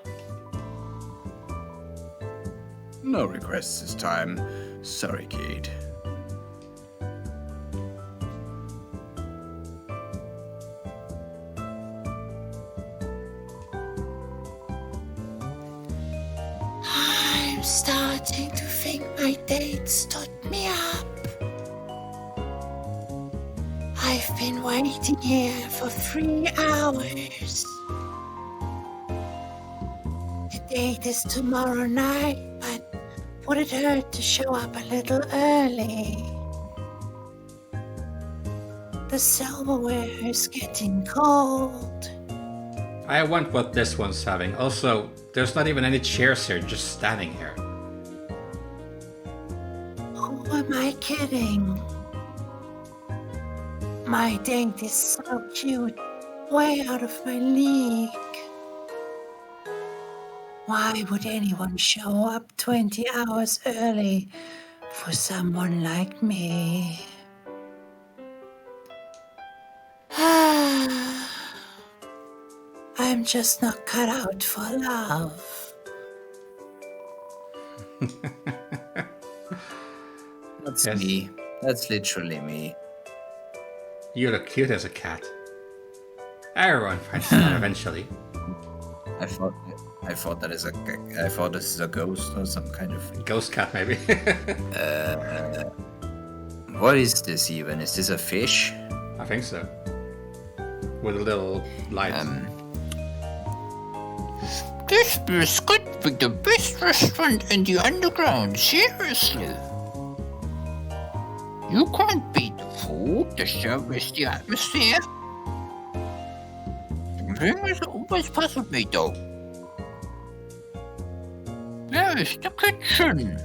No requests this time. Sorry, kid. I'm starting to think my date stood me up. I've been waiting here for 3 hours. The date is tomorrow night, but would it hurt to show up a little early? The silverware is getting cold. I want what this one's having. Also, there's not even any chairs here, just standing here. Who am I kidding? My date is so cute, way out of my league. Why would anyone show up 20 hours early for someone like me? I'm just not cut out for love. That's Yes. me. That's literally me. You look cute as a cat. Everyone finds that eventually. I thought this is a ghost or some kind of. Ghost cat, maybe. What is this even? Is this a fish? I think so. With a little light. This biscuit be the best restaurant in the underground, seriously. You can't beat the food, the service, the atmosphere. Something has always puzzled me though. Where is the kitchen?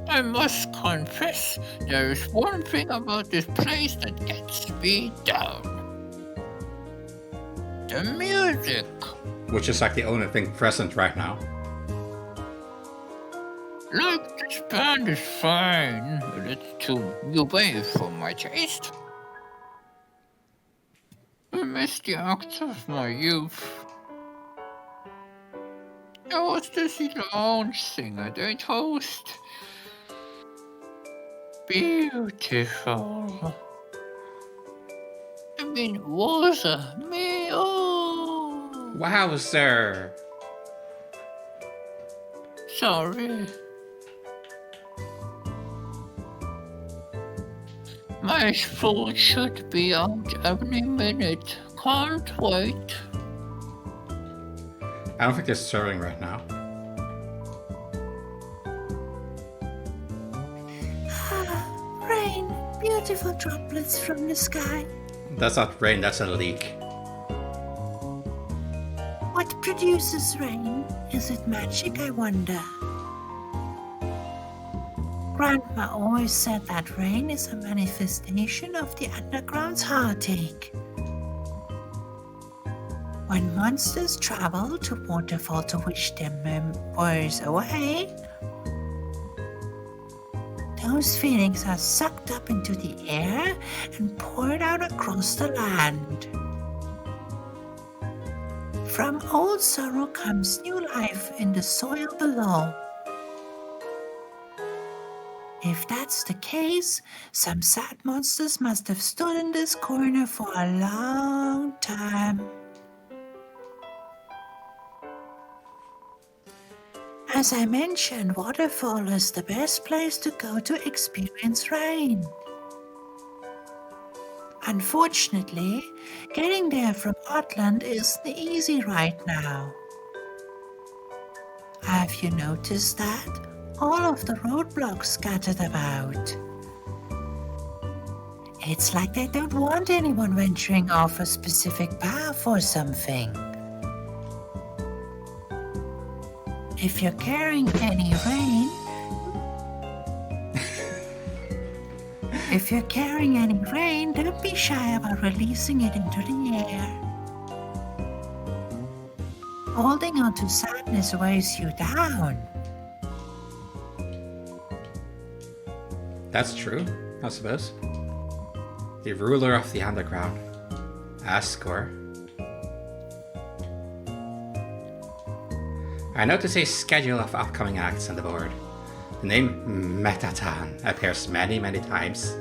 I must confess, there is one thing about this place that gets me down. The music. Which is like the only thing present right now. Like, this band is fine, but it's too new wave for my taste. I miss the acts of my youth. There was this lounge singer they'd host. Beautiful. I mean, Waza, me, oh. Wowzer! Sorry. My food should be out every minute. Can't wait. I don't think they're serving right now. Rain, beautiful droplets from the sky. That's not rain, that's a leak. What produces rain? Is it magic, I wonder? Grandma always said that rain is a manifestation of the underground's heartache. When monsters travel to waterfall to wish their worries away, those feelings are sucked up into the air and poured out across the land. From old sorrow comes new life in the soil below. If that's the case, some sad monsters must have stood in this corner for a long time. As I mentioned, Waterfall is the best place to go to experience rain. Unfortunately, getting there from Outland isn't easy right now. Have you noticed that? All of the roadblocks scattered about. It's like they don't want anyone venturing off a specific path or something. If you're carrying any rain, don't be shy about releasing it into the air. Holding on to sadness weighs you down. That's true, I suppose. The ruler of the underground, Asgore. I notice a schedule of upcoming acts on the board. The name Metatan appears many times.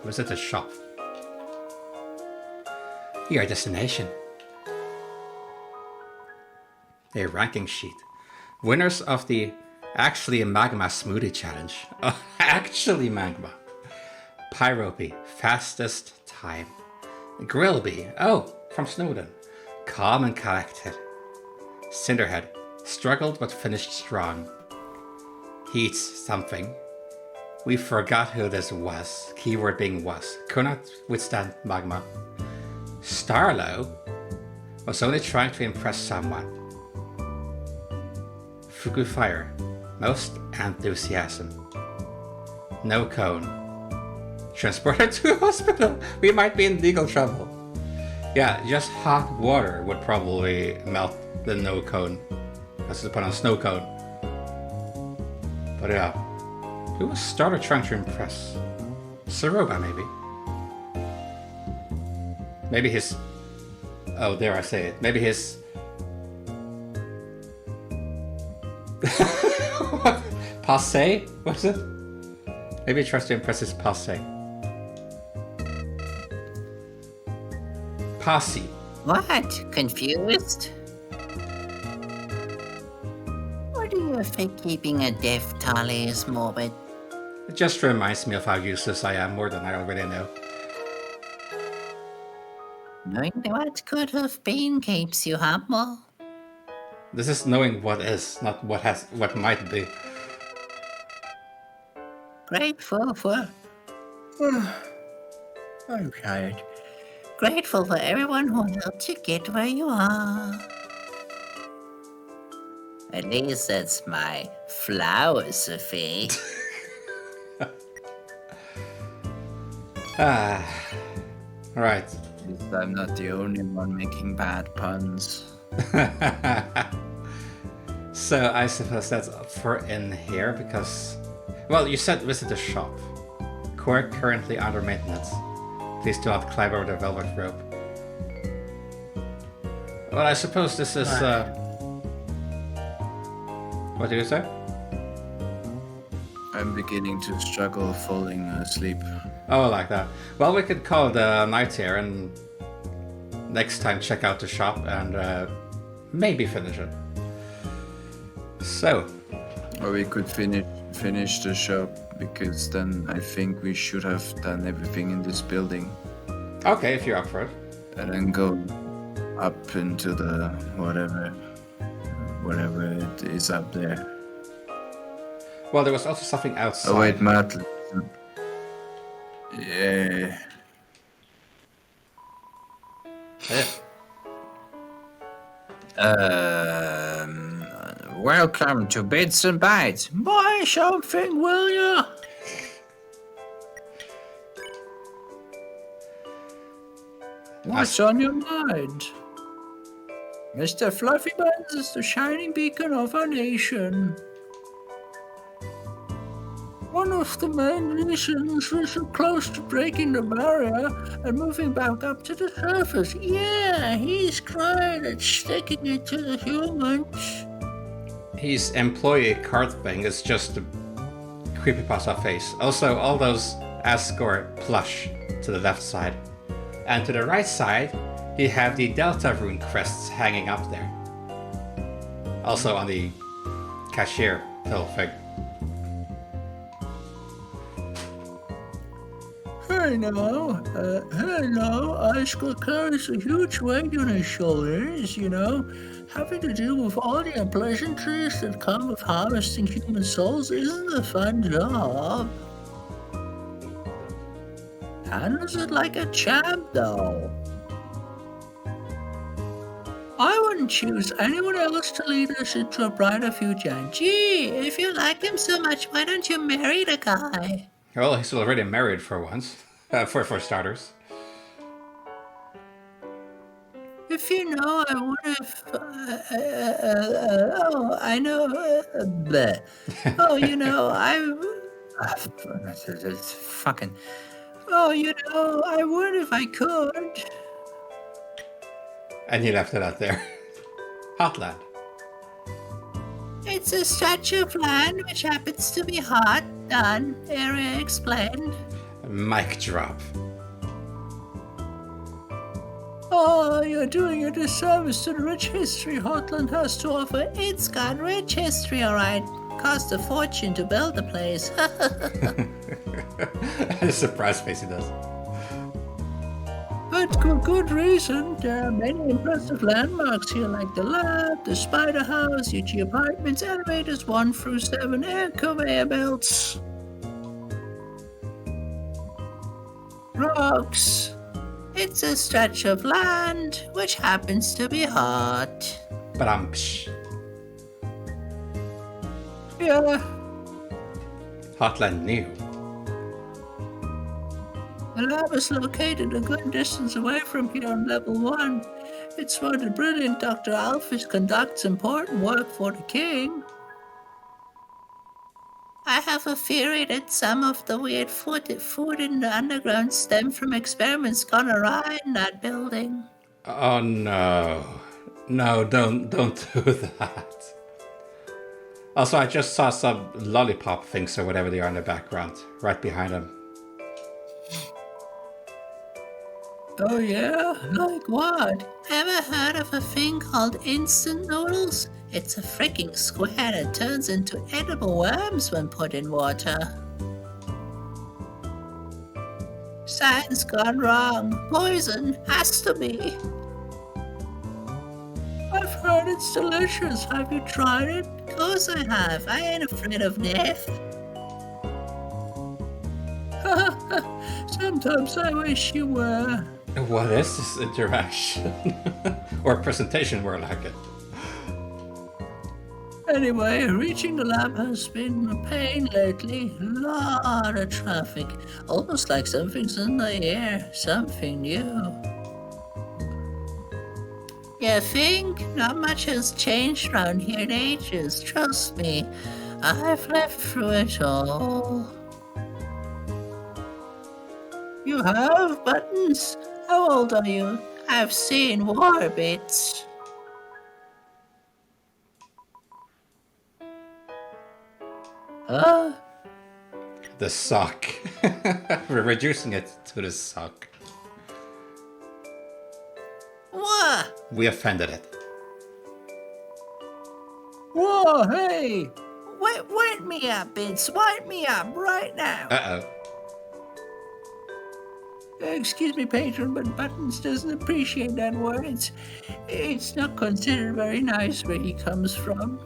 Visit a shop. Your destination. A ranking sheet. Winners of the Actually Magma Smoothie Challenge. Oh, Actually Magma. Pyrope, fastest time. Grillby, oh, from Snowden. Calm and collected. Cinderhead, struggled but finished strong. Heats something. We forgot who this was. Keyword being was. Could not withstand magma. Starlow was only trying to impress someone. Fuku Fire, most enthusiasm. No cone. Transported to hospital. We might be in legal trouble. Yeah, just hot water would probably melt the no cone. That's to put on snow cone. But yeah, who was Starter trying to impress? Saroba, maybe. Maybe his... Oh, dare I say it. Maybe his... Passe? What's it? Maybe he tries to impress his passe. Posse. What? Confused? Or do you think keeping a death tally is morbid? It just reminds me of how useless I am more than I already know. Knowing what could have been keeps you humble. This is knowing what is, not what might be. Grateful for Okay. Grateful for everyone who helped you get where you are. At least that's my philosophy. Alright. At least I'm not the only one making bad puns. So I suppose that's for in here because... Well, you said visit the shop. Core currently under maintenance. Please do not climb over the velvet rope. Well, I suppose this is... What do you say? I'm beginning to struggle falling asleep. Oh, like that. Well, we could call it a night here and next time check out the shop and maybe finish it. So. Or we could finish the shop, because then I think we should have done everything in this building. Okay, if you're up for it. And then go up into the whatever it is up there. Well, there was also something outside. Oh wait, Matt. Yeah. Welcome to Bits and Bytes. Buy something, will ya? What's on your mind? Mr. Fluffy Buns is the shining beacon of our nation. One of the main reasons we're so close to breaking the barrier and moving back up to the surface. Yeah, he's great at sticking it to the humans. His employee card thing is just a creepypasta face. Also, all those Asgore plush to the left side. And to the right side, you have the Delta rune crests hanging up there. Also on the cashier pill thing. Hey now, Oscar carries a huge weight on his shoulders, you know. Having to deal with all the unpleasantries that come with harvesting human souls isn't a fun job. Handles it like a champ, though. I wouldn't choose anyone else to lead us into a brighter future. Gee, if you like him so much, why don't you marry the guy? Well, he's already married for once. For starters. If you know, I would have. Oh, I know. Bleh. Oh, you know, it's fucking. Oh, you know, I would if I could. And he left it out there. Hotland. It's a stretch of land which happens to be hot. Done. Area explained. Mic drop. Oh, you're doing a disservice to the rich history Hotland has to offer. It's got rich history, all right. Cost a fortune to build the place. The surprise face he does. But for good reason. There are many impressive landmarks here, like the lab, the spider house, UG apartments, elevators 1 through 7, and conveyor belts. Rocks. It's a stretch of land which happens to be hot. But psh. Yeah. Hotland new. The lab is located a good distance away from here on level 1. It's where the brilliant Dr. Alphys conducts important work for the king. I have a theory that some of the weird food in the underground stem from experiments gone awry in that building. Oh no. No, don't do that. Also, I just saw some lollipop things or whatever they are in the background, right behind him. Oh yeah? Like what? Ever heard of a thing called instant noodles? It's a freaking square that turns into edible worms when put in water. Science gone wrong. Poison has to be. I've heard it's delicious. Have you tried it? Of course I have. I ain't afraid of death. Sometimes I wish you were. What is this interaction? Or presentation, more like it. Anyway, reaching the lab has been a pain lately. Lot of traffic. Almost like something's in the air. Something new. You think? Not much has changed around here in ages. Trust me. I've lived through it all. You have? Buttons? How old are you? I've seen war bits. Huh? The sock. We're reducing it to the sock. What? We offended it. Whoa, hey! Wake me up, Bits. Wake me up right now. Uh-oh. Excuse me, patron, but Buttons doesn't appreciate that word. It's not considered very nice where he comes from.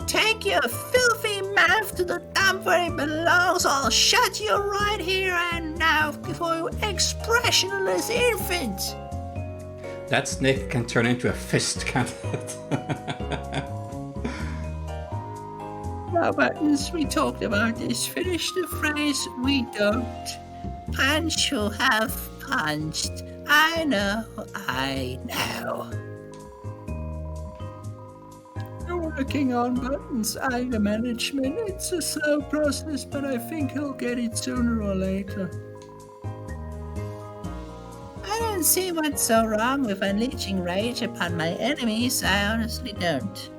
Take your filthy mouth to the dump where it belongs. I'll shut you right here and now for you expressionless infant. That snake can turn into a fist, can't it? Now, Buttons, we talked about this. Finish the phrase, we don't. Punch who have punched. I know. Working on Buttons' anger management. It's a slow process, but I think he'll get it sooner or later. I don't see what's so wrong with unleashing rage upon my enemies. I honestly don't.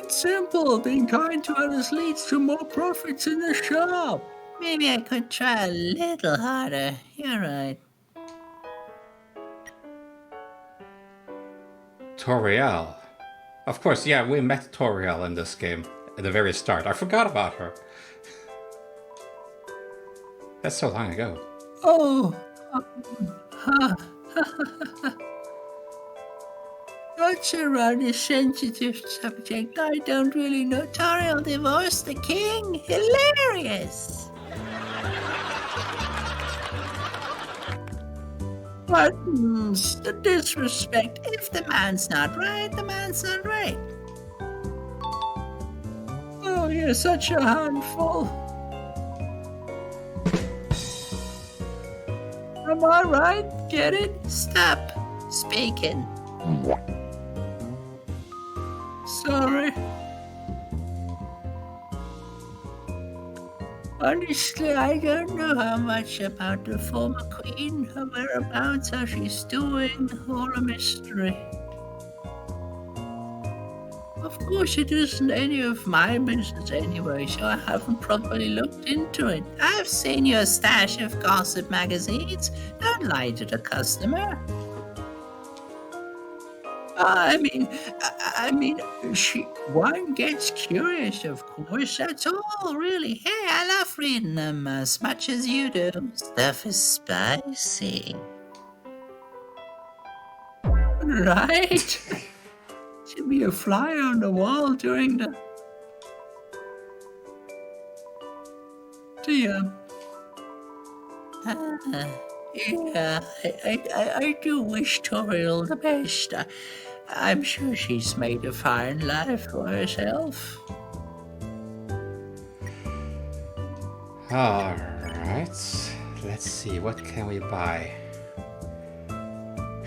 It's simple. Being kind to others leads to more profits in the shop. Maybe I could try a little harder. You're right. Toriel. Of course, yeah, we met Toriel in this game at the very start. I forgot about her. That's so long ago. Oh, that's a rather sensitive subject. I don't really know. Toriel divorced the king. Hilarious. Buttons, the disrespect. If the man's not right, the man's not right. Oh, you're such a handful. Am I right? Get it? Stop speaking. Sorry. Honestly, I don't know how much about the former queen, her whereabouts, how she's doing, all a mystery. Of course, it isn't any of my business anyway, so I haven't properly looked into it. I've seen your stash of gossip magazines. Don't lie to the customer. I mean, one gets curious, of course, that's all, really. Hey, I love reading them as much as you do. Stuff is spicy. Right? Should be a fly on the wall during the... Yeah, I do wish Toriel the best. I'm sure she's made a fine life for herself. Alright, let's see, what can we buy?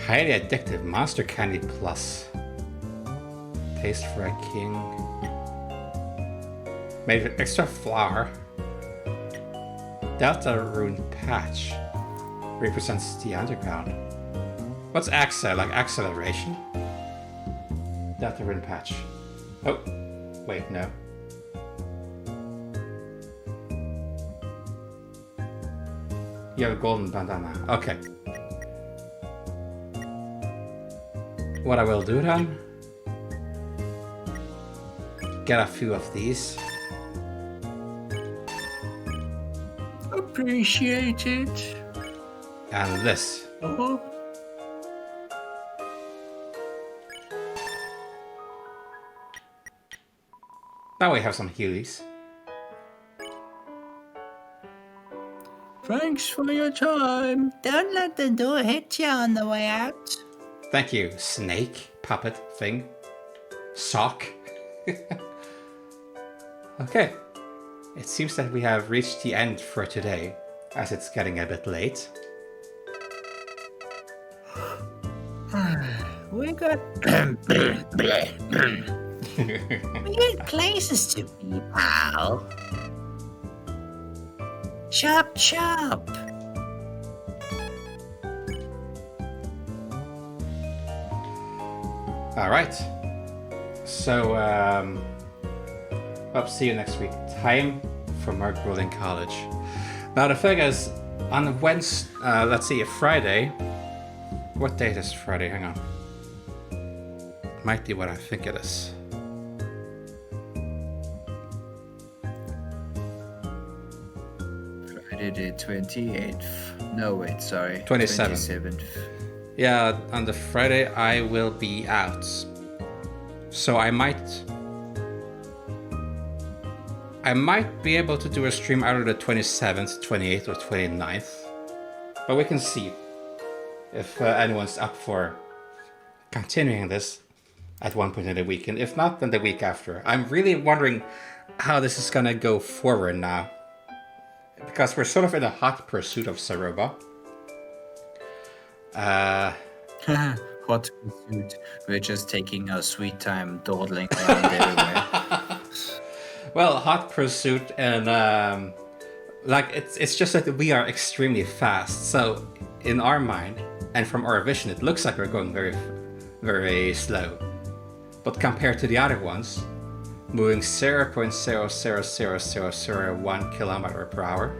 Highly addictive Monster Candy Plus. Taste for a king. Made with extra flour. Delta Rune Patch. Represents the underground. What's AXA? Like acceleration? Delta Rune Patch. Oh, wait, no. You have a golden bandana. Okay. What I will do then? Get a few of these. Appreciate it. And this. Oh, Now we have some Heelys. thanks for your time. Don't let the door hit you on the way out. Thank you, snake, puppet thing. Sock. Okay. It seems that we have reached the end for today, as it's getting a bit late. We got we got places to be, pal. Chop chop. Alright. So, I'll see you next week. Time for Mark Rolling College. Now the thing is, on Wednesday, let's see, Friday. What date is Friday? Hang on. Might be what I think it is. Friday the 28th. No, wait, sorry. 27th. Yeah, on the Friday I will be out. So I might be able to do a stream either the 27th, 28th, or 29th. But we can see if anyone's up for continuing this at one point in the weekend. If not, then the week after. I'm really wondering how this is gonna go forward now. Because we're sort of in a hot pursuit of Saroba. Hot pursuit. We're just taking our sweet time dawdling around everywhere. Well, hot pursuit and like it's just that we are extremely fast. So in our mind and from our vision, it looks like we're going very, very slow. But compared to the other ones, moving 0.00001 kilometer per hour,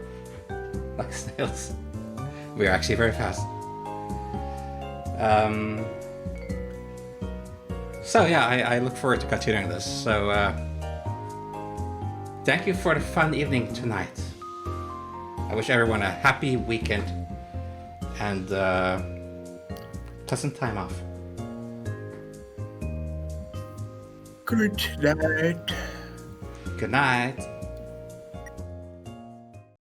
like snails. We are actually very fast. So yeah, I look forward to continuing this. So thank you for the fun evening tonight. I wish everyone a happy weekend and pleasant time off. Good night. Good night.